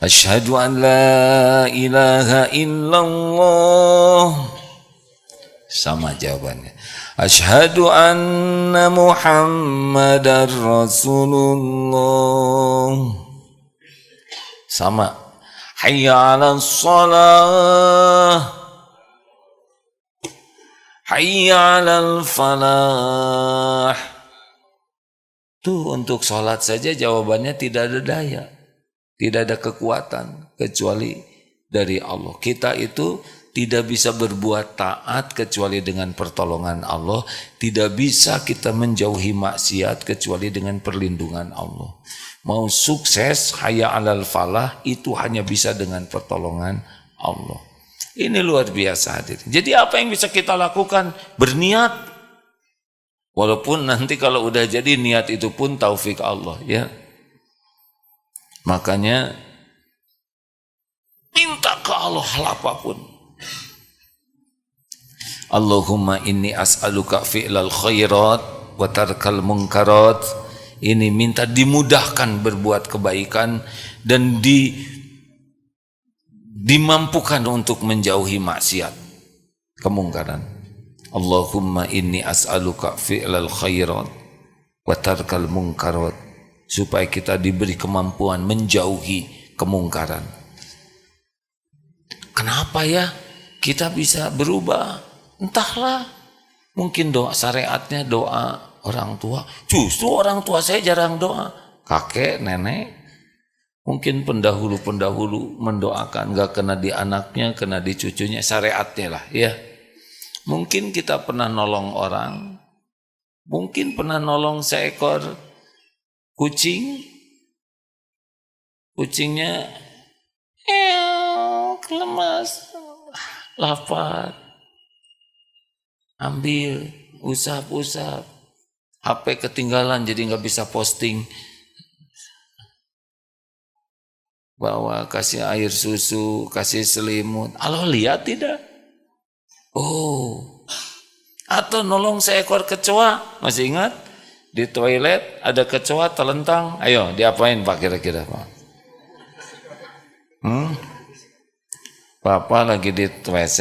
Asyhadu an la ilaha illallah. Sama jawabannya. Asyhadu anna Muhammadar Rasulullah. Sama. Hayya 'alas shalah. Hayya 'alal falah. Tuh untuk sholat saja jawabannya tidak ada daya. Tidak ada kekuatan kecuali dari Allah. Kita itu tidak bisa berbuat taat kecuali dengan pertolongan Allah. Tidak bisa kita menjauhi maksiat kecuali dengan perlindungan Allah. Mau sukses hayya 'alal falah itu hanya bisa dengan pertolongan Allah. Ini luar biasa hadirin. Jadi apa yang bisa kita lakukan? Berniat. Walaupun nanti kalau udah jadi niat itu pun taufik Allah ya. Makanya minta ke Allah hal apapun. Allahumma inni as'aluka fi'lal khairat wa tarkal munkarat. Ini minta dimudahkan berbuat kebaikan dan dimampukan untuk menjauhi maksiat, kemungkaran. Allahumma inni as'aluka fi'lal khairat wa tarkal munkarat, supaya kita diberi kemampuan menjauhi kemungkaran. Kenapa ya kita bisa berubah? Entahlah, mungkin doa syariatnya doa orang tua. Justru orang tua saya jarang doa, kakek, nenek. Mungkin pendahulu-pendahulu mendoakan, gak kena di anaknya, kena di cucunya, syariatnya lah ya. Mungkin kita pernah nolong orang, mungkin pernah nolong seekor kucing, kucingnya kelemas, lapar, ambil, usap-usap, HP ketinggalan jadi gak bisa posting, bawa kasih air susu, kasih selimut. Allah lihat tidak? Oh. Atau nolong seekor kecoa, masih ingat? Di toilet ada kecoa telentang. Ayo, diapain Pak kira-kira Pak? Bapak lagi di WC,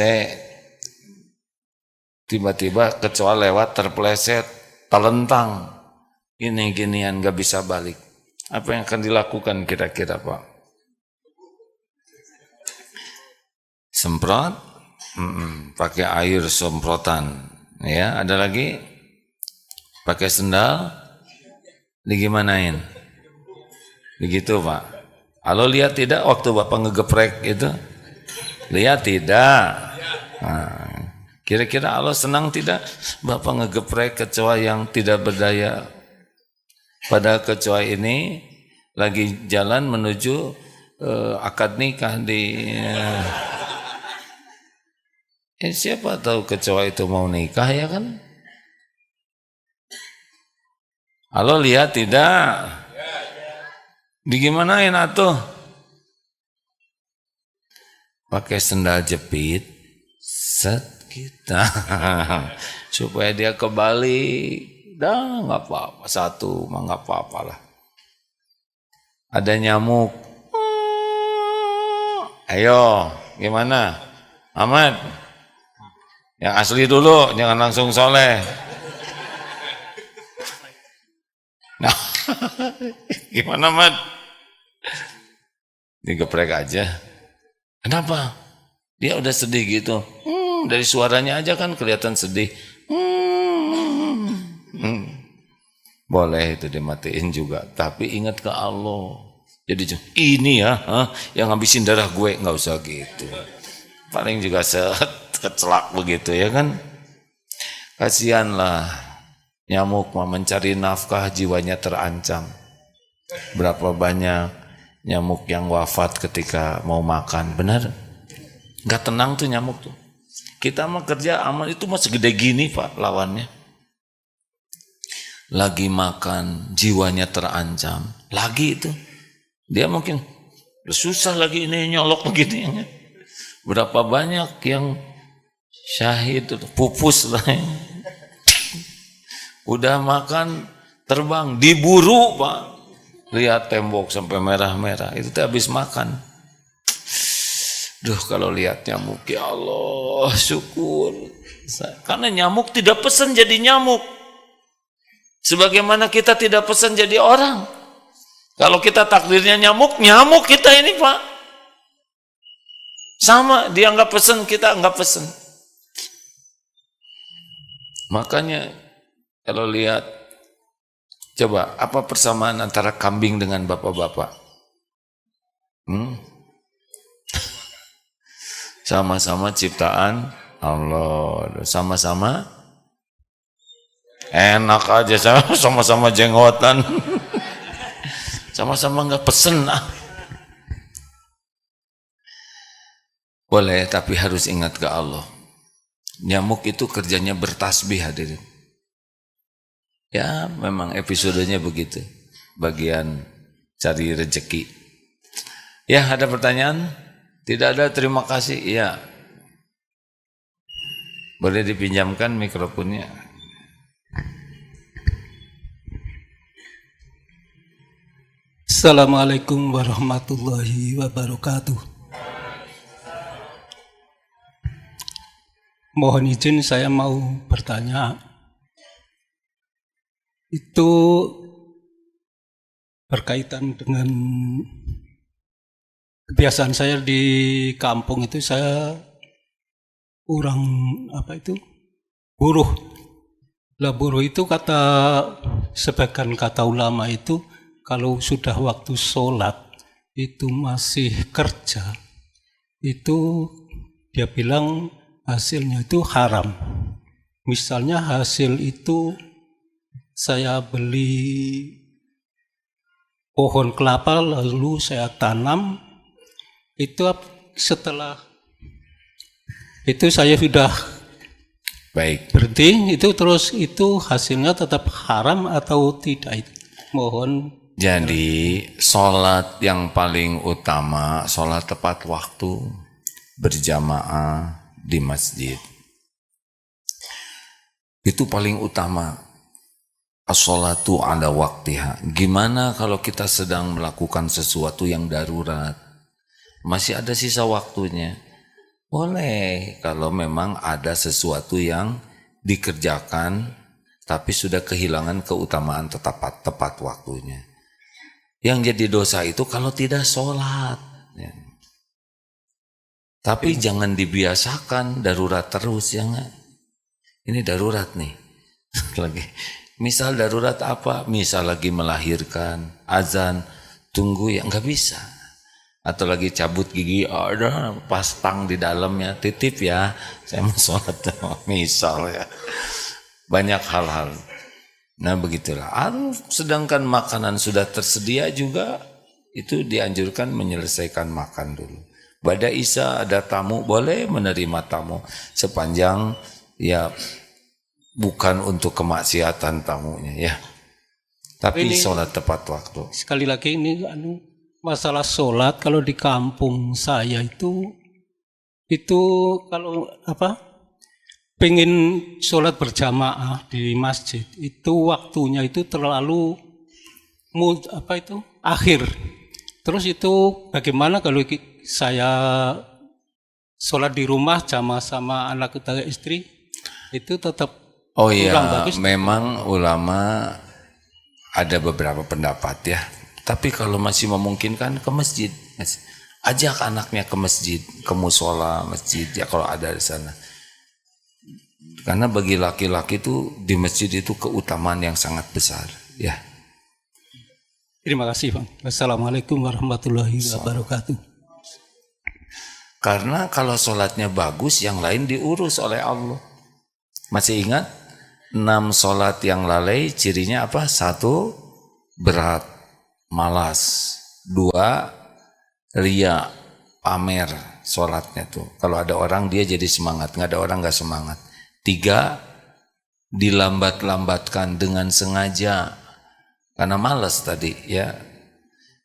tiba-tiba kecoa lewat terpeleset, telentang. Ini ginian gak bisa balik. Apa yang akan dilakukan kira-kira Pak? Semprot, pakai air semprotan, ya. Ada lagi, pakai sendal, digimanain, begitu Pak. Halo, lihat tidak waktu Bapak ngegeprek itu, lihat tidak. Nah, kira-kira Allah senang tidak Bapak ngegeprek kecoa yang tidak berdaya? Pada kecoa ini lagi jalan menuju akad nikah di Siapa tahu kecoa itu mau nikah ya kan? Halo, lihat tidak? Digimanain atuh? Pakai sendal jepit, set kita, supaya dia kebalik. Dah nggak apa-apa, satu mah nggak apa-apa lah. Ada nyamuk, ayo gimana, Ahmad? Yang asli dulu, jangan langsung soleh. Nah, gimana Ahmad? Digeprek aja. Kenapa? Dia udah sedih gitu. Dari suaranya aja kan kelihatan sedih. Boleh itu dimatiin juga, tapi ingat ke Allah. Jadi ini ya, yang ngabisin darah gue, nggak usah gitu. Paling juga kecelak begitu ya kan. Kasihanlah nyamuk mencari nafkah, jiwanya terancam. Berapa banyak nyamuk yang wafat ketika mau makan, benar? Nggak tenang tuh nyamuk tuh. Kita mah kerja aman, itu mah segede gini Pak lawannya. Lagi makan, jiwanya terancam. Lagi itu, dia mungkin susah lagi ini nyolok begini. Berapa banyak yang syahid, pupus lah. Udah makan, terbang, diburu Pak. Lihat tembok sampai merah-merah, itu tuh habis makan. Duh, kalau lihat nyamuk, ya Allah, syukur. Karena nyamuk tidak pesan jadi nyamuk. Sebagaimana kita tidak pesan jadi orang. Kalau kita takdirnya nyamuk, nyamuk kita ini Pak. Sama, dia nggak pesan, kita nggak pesan. Makanya kalau lihat, coba apa persamaan antara kambing dengan bapak-bapak? Sama-sama ciptaan Allah, sama-sama enak aja, sama-sama jenggotan, sama-sama nggak pesen. Boleh, tapi harus ingat ke Allah. Nyamuk itu kerjanya bertasbih hadirin. Ya memang episodenya begitu, bagian cari rezeki. Ya, ada pertanyaan? Tidak ada, terima kasih. Ya, boleh dipinjamkan mikrofonnya. Assalamualaikum warahmatullahi wabarakatuh. Mohon izin saya mau bertanya. Itu berkaitan dengan kebiasaan saya di kampung itu, saya orang buruh. Lah buruh itu sebagian kata ulama itu kalau sudah waktu sholat itu masih kerja, itu dia bilang hasilnya itu haram. Misalnya hasil itu saya beli pohon kelapa lalu saya tanam, itu setelah itu saya sudah baik berhenti, itu terus itu hasilnya tetap haram atau tidak? Mohon. Jadi sholat yang paling utama, sholat tepat waktu, berjamaah di masjid. Itu paling utama. As-sholatu ala waktiha. Gimana kalau kita sedang melakukan sesuatu yang darurat? Masih ada sisa waktunya. Boleh kalau memang ada sesuatu yang dikerjakan tapi sudah kehilangan keutamaan tepat waktunya. Yang jadi dosa itu kalau tidak sholat. Ya. Tapi jangan dibiasakan darurat terus, jangan. Ini darurat nih. Lagi. Misal darurat apa? Misal lagi melahirkan, azan, tunggu ya nggak bisa. Atau lagi cabut gigi, ada pastang di dalamnya, titip ya, saya mau sholat. Misal ya. Banyak hal-hal. Nah begitulah. Sedangkan makanan sudah tersedia juga, itu dianjurkan menyelesaikan makan dulu. Pada Isya ada tamu, boleh menerima tamu sepanjang ya bukan untuk kemaksiatan tamunya ya. Tapi Ini- sholat tepat waktu. Sekali lagi ini masalah sholat kalau di kampung saya itu kalau pengen sholat berjamaah di masjid itu waktunya itu terlalu akhir. Terus itu bagaimana kalau saya sholat di rumah jamaah sama anak kita istri itu tetap Oh kurang iya, bagus. memang ulama ada beberapa pendapat ya. Tapi kalau masih memungkinkan ke masjid, ajak anaknya ke masjid, ke musola masjid ya kalau ada di sana. Karena bagi laki-laki itu di masjid itu keutamaan yang sangat besar ya. Terima kasih, Bang. Wassalamualaikum warahmatullahi wabarakatuh. Karena kalau sholatnya bagus, yang lain diurus oleh Allah. Masih ingat? 6 sholat yang lalai, cirinya apa? 1, berat, malas. 2, ria, pamer sholatnya tuh. Kalau ada orang dia jadi semangat, nggak ada orang nggak semangat. 3, dilambat-lambatkan dengan sengaja. Karena malas tadi ya.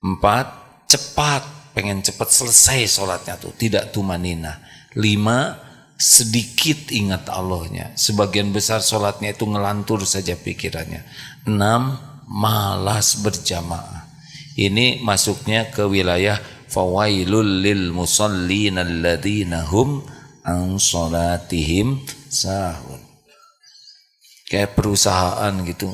4, cepat, pengen cepat selesai sholatnya tuh, tidak tumanina. 5, sedikit ingat Allahnya. Sebagian besar sholatnya itu ngelantur saja pikirannya. 6, malas berjamaah. Ini masuknya ke wilayah fawailul lil musallin alladzina hum an sholatihim sahun. Kayak perusahaan gitu.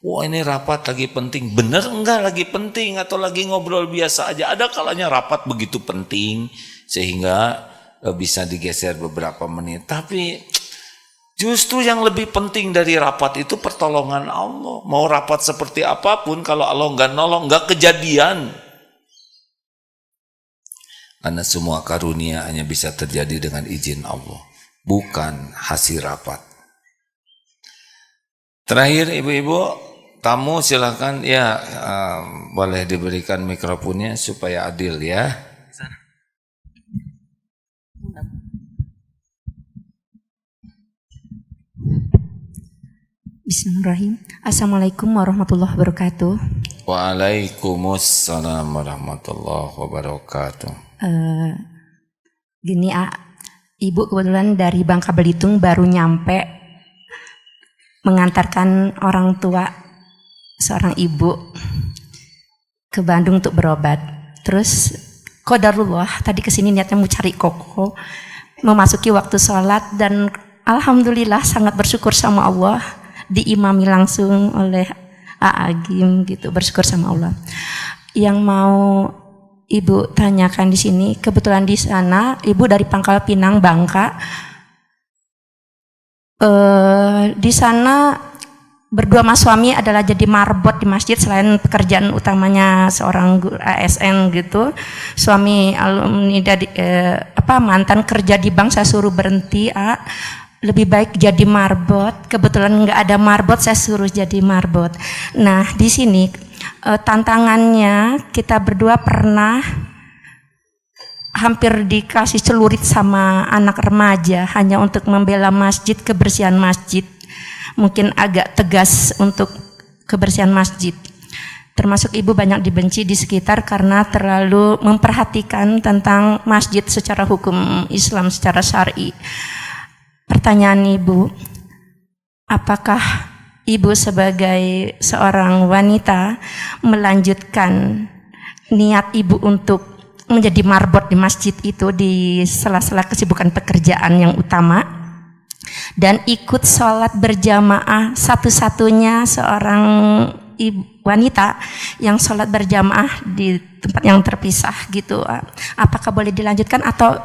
Wah ini rapat lagi penting. Bener enggak lagi penting atau lagi ngobrol biasa aja? Ada kalanya rapat begitu penting sehingga bisa digeser beberapa menit. Tapi justru yang lebih penting dari rapat itu pertolongan Allah. Mau rapat seperti apapun kalau Allah enggak nolong, enggak kejadian. Karena semua karunia hanya bisa terjadi dengan izin Allah, bukan hasil rapat. Terakhir ibu-ibu, kamu silakan ya, boleh diberikan mikrofonnya supaya adil ya. Bismillahirrahmanirrahim. Assalamualaikum warahmatullahi wabarakatuh. Waalaikumsalam warahmatullahi wabarakatuh. Gini Ibu kebetulan dari Bangka Belitung baru nyampe mengantarkan orang tua seorang ibu ke Bandung untuk berobat. Terus qadarullah tadi kesini niatnya mau cari koko, memasuki waktu sholat dan alhamdulillah sangat bersyukur sama Allah diimami langsung oleh Agim gitu, bersyukur sama Allah. Yang mau Ibu tanyakan di sini, kebetulan di sana Ibu dari Pangkal Pinang, Bangka. Di sana berdua mas suami adalah jadi marbot di masjid selain pekerjaan utamanya seorang ASN gitu. Suami alumni dari mantan kerja di bank, saya suruh berhenti lebih baik jadi marbot. Kebetulan nggak ada marbot, saya suruh jadi marbot. Nah di sini tantangannya kita berdua pernah hampir dikasih celurit sama anak remaja hanya untuk membela masjid, kebersihan masjid. Mungkin agak tegas untuk kebersihan masjid. Termasuk ibu banyak dibenci di sekitar karena terlalu memperhatikan tentang masjid secara hukum Islam, secara syar'i. Pertanyaan ibu, apakah ibu sebagai seorang wanita melanjutkan niat ibu untuk menjadi marbot di masjid itu di sela-sela kesibukan pekerjaan yang utama dan ikut sholat berjamaah, satu-satunya seorang ibu wanita yang sholat berjamaah di tempat yang terpisah gitu. Apakah boleh dilanjutkan atau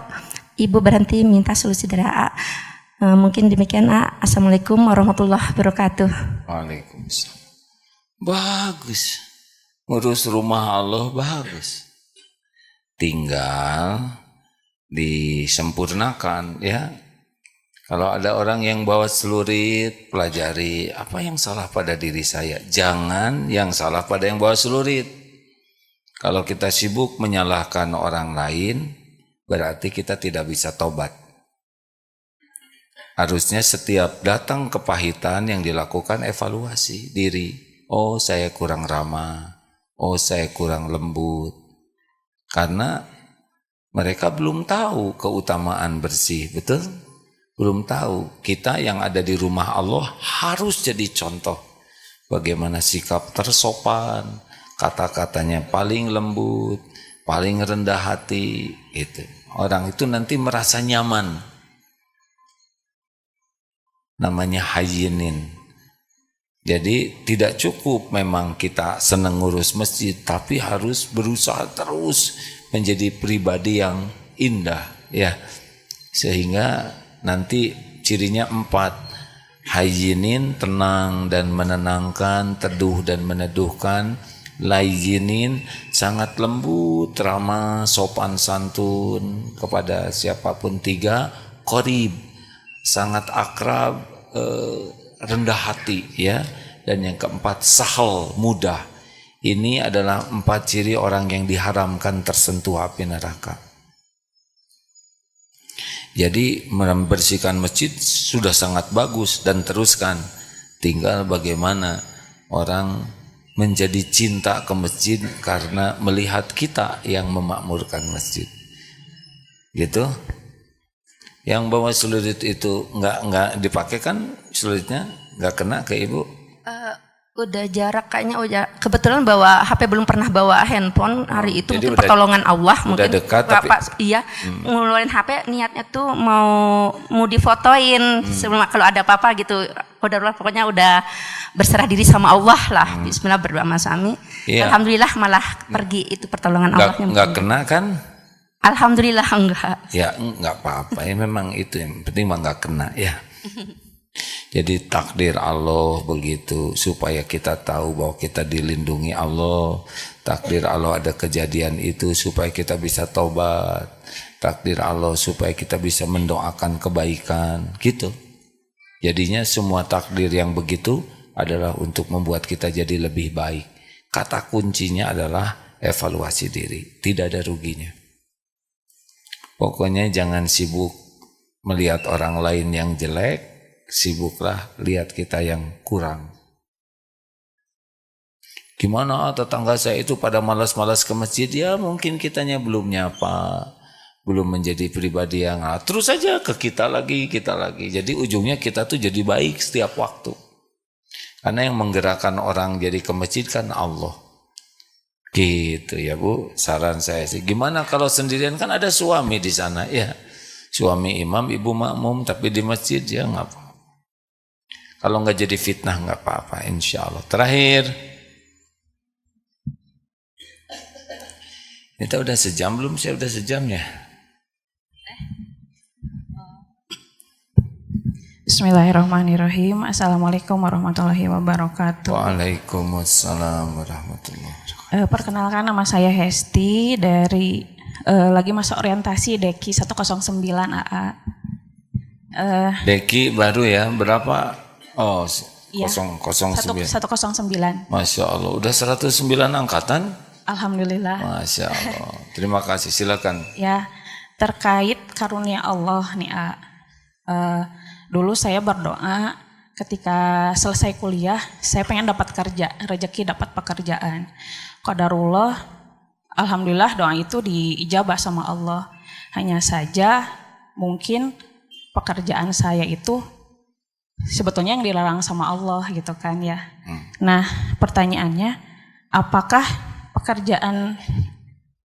ibu berhenti minta solusi dari mungkin demikian. Assalamualaikum warahmatullahi wabarakatuh. Waalaikumsalam. Bagus. Ngurus rumah Allah bagus. Tinggal disempurnakan ya. Kalau ada orang yang bawa celurit, pelajari apa yang salah pada diri saya. Jangan yang salah pada yang bawa celurit. Kalau kita sibuk menyalahkan orang lain, berarti kita tidak bisa tobat. Harusnya setiap datang kepahitan yang dilakukan evaluasi diri. Oh, saya kurang ramah. Oh, saya kurang lembut. Karena mereka belum tahu keutamaan bersih, betul? Belum tahu. Kita yang ada di rumah Allah harus jadi contoh. Bagaimana sikap tersopan, kata-katanya paling lembut, paling rendah hati. Itu. Orang itu nanti merasa nyaman. Namanya hayyinin. Jadi tidak cukup memang kita senang ngurus masjid, tapi harus berusaha terus menjadi pribadi yang indah, ya. Sehingga nanti cirinya 4. Hayyinin, tenang dan menenangkan, teduh dan meneduhkan. Layyinin, sangat lembut, ramah, sopan santun kepada siapapun. 3. Qarib, sangat akrab, rendah hati, ya. Dan yang keempat, sahal, mudah. Ini adalah 4 ciri orang yang diharamkan tersentuh api neraka. Jadi membersihkan masjid sudah sangat bagus dan teruskan. Tinggal bagaimana orang menjadi cinta ke masjid karena melihat kita yang memakmurkan masjid. Gitu. Yang bawa celurit itu nggak dipakai kan celulitnya, nggak kena ke ibu? Udah jarak kayaknya, udah kebetulan bawa HP, belum pernah bawa handphone hari itu. Mungkin udah, pertolongan Allah. Udah mungkin dekat tapi iya, ngeluarin HP niatnya tuh mau difotoin sebelum kalau ada apa-apa gitu. Pokoknya udah berserah diri sama Allah lah. Bismillah, berdoa sama Sami. Iya. Alhamdulillah malah pergi, itu pertolongan Allah. Nggak kena kan? Alhamdulillah enggak. Ya nggak apa-apa ya, memang itu yang penting mah nggak kena ya. Jadi takdir Allah begitu, supaya kita tahu bahwa kita dilindungi Allah. Takdir Allah ada kejadian itu supaya kita bisa taubat. Takdir Allah supaya kita bisa mendoakan kebaikan, gitu. Jadinya semua takdir yang begitu adalah untuk membuat kita jadi lebih baik. Kata kuncinya adalah evaluasi diri, tidak ada ruginya. Pokoknya jangan sibuk melihat orang lain yang jelek, sibuklah lihat kita yang kurang. Gimana tetangga saya itu pada malas-malas ke masjid? Ya mungkin kitanya belum nyapa, belum menjadi pribadi yang terus saja ke kita lagi. Jadi ujungnya kita tuh jadi baik setiap waktu. Karena yang menggerakkan orang jadi ke masjid kan Allah. Gitu ya Bu, saran saya sih. Gimana kalau sendirian, kan ada suami di sana ya. Suami imam, ibu makmum, tapi di masjid ya nggak apa. Kalau nggak jadi fitnah nggak apa-apa, insya Allah. Terakhir, kita udah sejam belum? Saya udah sejam ya. Bismillahirrahmanirrahim. Assalamualaikum warahmatullahi wabarakatuh. Waalaikumsalam warahmatullahi wabarakatuh. Perkenalkan, nama saya Hesti dari lagi masa orientasi Deki 109 AA. Deki baru ya, berapa? Oh, Iya, 009. 109. Masya Allah, udah 109 angkatan? Alhamdulillah. Masya Allah. Terima kasih, silakan. Ya, terkait karunia Allah nih, dulu saya berdoa ketika selesai kuliah, saya pengen dapat kerja, rezeki dapat pekerjaan. Qadarullah, alhamdulillah doa itu diijabah sama Allah. Hanya saja mungkin pekerjaan saya itu sebetulnya yang dilarang sama Allah gitu kan ya. Nah, pertanyaannya, apakah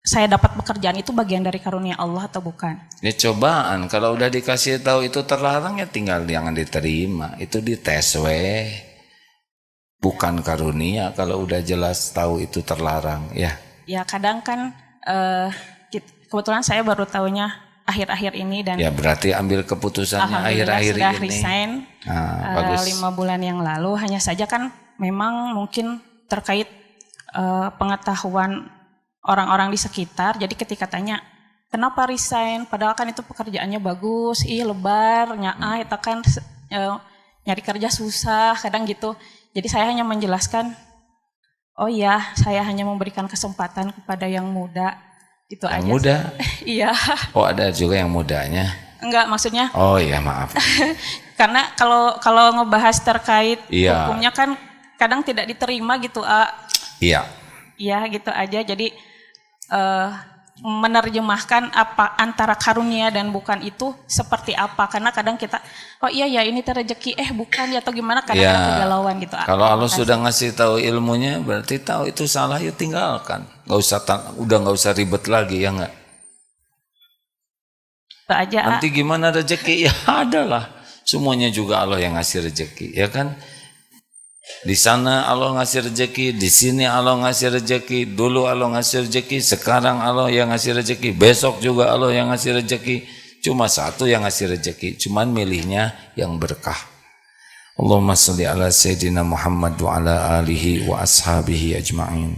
saya dapat pekerjaan itu bagian dari karunia Allah atau bukan? Ini cobaan, kalau udah dikasih tahu itu terlarang ya tinggal jangan diterima. Itu dites weh. Bukan karunia kalau udah jelas tahu itu terlarang ya. Ya kadang kan kebetulan saya baru tahunya akhir-akhir ini dan ya berarti ambil keputusannya akhir-akhir ini. Sudah resign bagus. 5 bulan yang lalu. Hanya saja kan memang mungkin terkait pengetahuan orang-orang di sekitar. Jadi ketika tanya kenapa resign, padahal kan itu pekerjaannya bagus, lebar, nyaah, itu kan nyari kerja susah, kadang gitu. Jadi saya hanya menjelaskan, oh ya, saya hanya memberikan kesempatan kepada yang muda. Itu Yang aja. muda? Iya. Oh, ada juga yang mudanya. Enggak, maksudnya Oh iya, maaf. karena kalau ngebahas terkait Iya. hukumnya kan kadang tidak diterima gitu, Iya. Iya gitu aja. Jadi menerjemahkan apa antara karunia dan bukan itu seperti apa, karena kadang kita oh iya ya ini rezeki bukan ya atau gimana, kadang Ya, kegalauan gitu. kalau Allah sudah ngasih tahu ilmunya, berarti tahu itu salah, yuk tinggalkan. Udah nggak usah ribet lagi, ya nggak? Itu aja. Nanti gimana rezeki? Ya adalah. Semuanya juga Allah yang ngasih rezeki, ya kan? Di sana Allah ngasih rezeki, di sini Allah ngasih rezeki, dulu Allah ngasih rezeki, sekarang Allah yang ngasih rezeki, besok juga Allah yang ngasih rezeki. Cuma satu yang ngasih rezeki, cuman milihnya yang berkah. Allahumma sholli ala Sayyidina Muhammad wa ala alihi wa ashabihi ajma'in.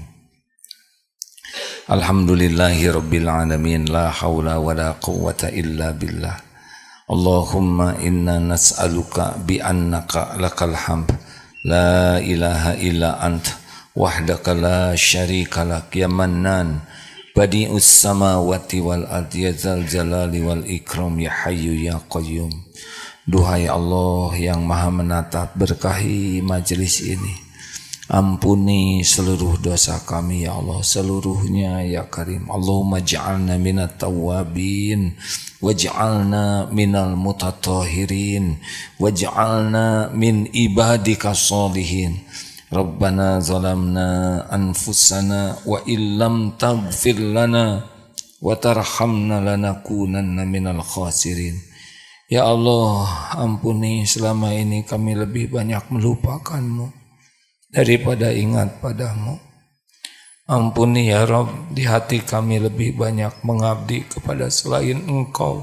Alhamdulillahi rabbil alamin, la hawla wa la quwwata illa billah. Allahumma inna nas'aluka bi annaka lakal hamd, la ilaha illa ant, wahdaka la syarika lak, ya mannan, badi'us samawati wal ardi, ya zal jalali wal ikram, ya hayyu ya qayyum. Duhai Allah yang maha menatap, berkahi majelis ini. Ampuni seluruh dosa kami ya Allah, seluruhnya ya Karim. Allahumma ja'alna minat tawabin, waj'alna minal mutatahirin, waj'alna min ibadika sholihin. Rabbana zalamna anfusana wa illam taghfir lana wa tarhamna lanakunanna minal khasirin. Ya Allah, ampuni selama ini kami lebih banyak melupakanmu daripada ingat padamu. Ampuni ya Rabb, di hati kami lebih banyak mengabdi kepada selain Engkau.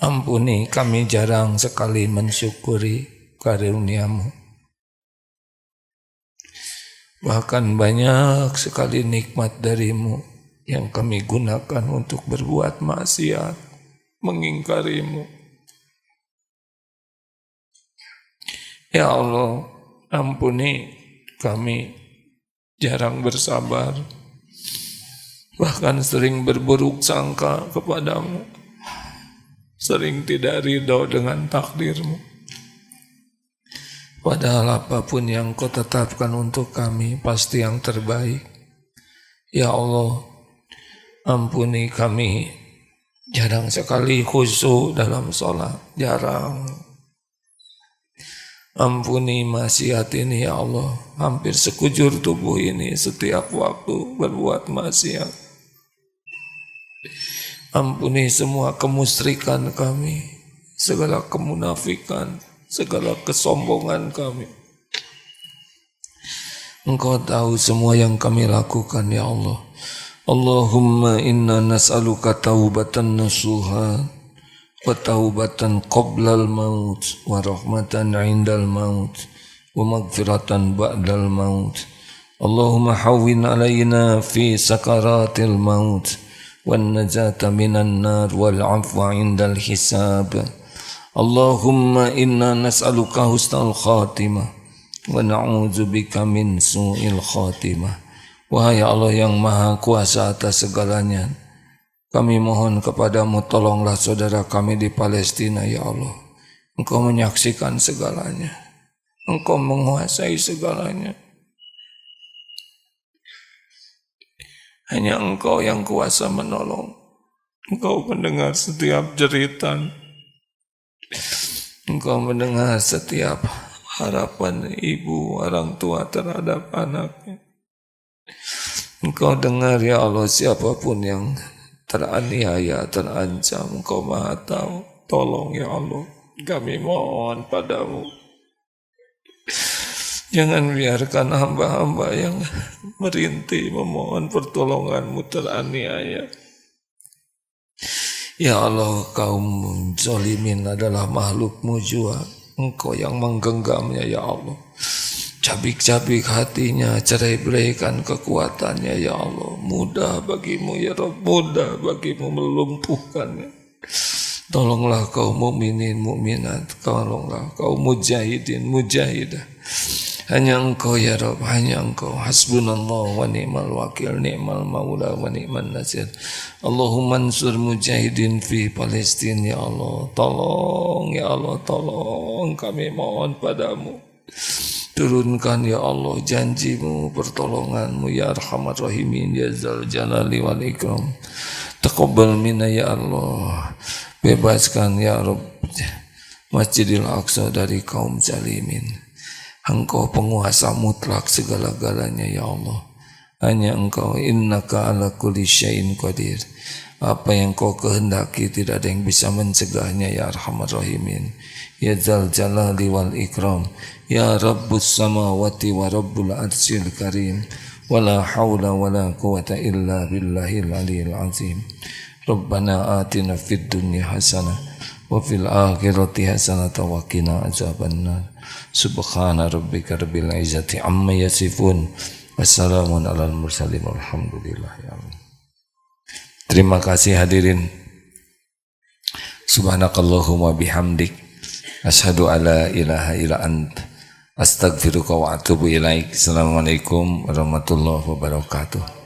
Ampuni kami jarang sekali mensyukuri karunia-Mu. Bahkan banyak sekali nikmat dari-Mu yang kami gunakan untuk berbuat maksiat, mengingkari-Mu. Ya Allah, ampuni kami jarang bersabar, bahkan sering berburuk sangka kepadamu, sering tidak ridho dengan takdir-Mu. Padahal apapun yang Kau tetapkan untuk kami pasti yang terbaik. Ya Allah, ampuni kami jarang sekali khusyuk dalam sholat, jarang. Ampuni maksiat ini ya Allah, hampir sekujur tubuh ini setiap waktu berbuat maksiat. Ampuni semua kemusyrikan kami, segala kemunafikan, segala kesombongan kami. Engkau tahu semua yang kami lakukan ya Allah. Allahumma inna nas'aluka taubatan nasuha, wa taubatan qoblal maut, wa rahmatan indal maut, wa magfiratan ba'dal maut. Allahumma hawwin alayna fi sakaratil maut, wan najata minan nar, wal afwa indal hisab. Allahumma inna nas'aluka husnal khatimah, wa na'udzubika min su'il khatimah. Wahai Allah yang maha kuasa atas segalanya, kami mohon kepadamu, tolonglah saudara kami di Palestina ya Allah. Engkau menyaksikan segalanya, Engkau menguasai segalanya. Hanya Engkau yang kuasa menolong. Engkau mendengar setiap jeritan, Engkau mendengar setiap harapan ibu orang tua terhadap anaknya. Engkau dengar ya Allah, siapapun yang teraniaya, terancam, Engkau maha tahu. Tolong ya Allah, kami mohon padamu, jangan biarkan hamba-hamba yang merintih memohon pertolongan-Mu teraniaya. Ya Allah, kaum zalimin adalah makhluk-Mu jua. Engkau yang menggenggamnya ya Allah. Cabik-cabik hatinya, cerai-beraikan kekuatannya ya Allah. Mudah bagimu ya Rabb, mudah bagimu melumpuhkannya. Tolonglah kaum mukminin mukminat, tolonglah kaum mujahidin mujahidah. Hanya Engkau ya Rabb, hanya Engkau. Hasbunallah wa ni'mal wakil, ni'mal maula wa ni'man nasir. Allahumma ansur mujahidin fi Palestina ya Allah. Tolong ya Allah, tolong kami mohon padamu. Turunkan ya Allah janjimu, pertolonganmu ya Arhamar Rahimin ya Zal Jalali wal Ikram. Taqabbal minna ya Allah. Bebaskan ya Rabb Masjidil Aqsa dari kaum zalimin. Engkau penguasa mutlak segala-galanya ya Allah. Hanya Engkau, innaka ala kulli syai'in qadir. Apa yang Kau kehendaki tidak ada yang bisa mencegahnya ya Arhamar Rahimin. Ya Dzal Jalali wal Ikram. Ya Rabbus samawati wa Rabbul Arsyil Karim. Wala hawla wala quwata illa billahil aliyil azim. Rabbana atina fid dunya hasanah wa fil akhirati hasanah wa qina azabannar. Subhana rabbika rabbil izzati amma yasifun. Wassalamun alal mursalin walhamdulillah ya Allah. Terima kasih hadirin. Subhanakallahumma bihamdik asyhadu alla ilaha illa ant astaghfiruka wa atubu ilaik. Assalamualaikum warahmatullahi wabarakatuh.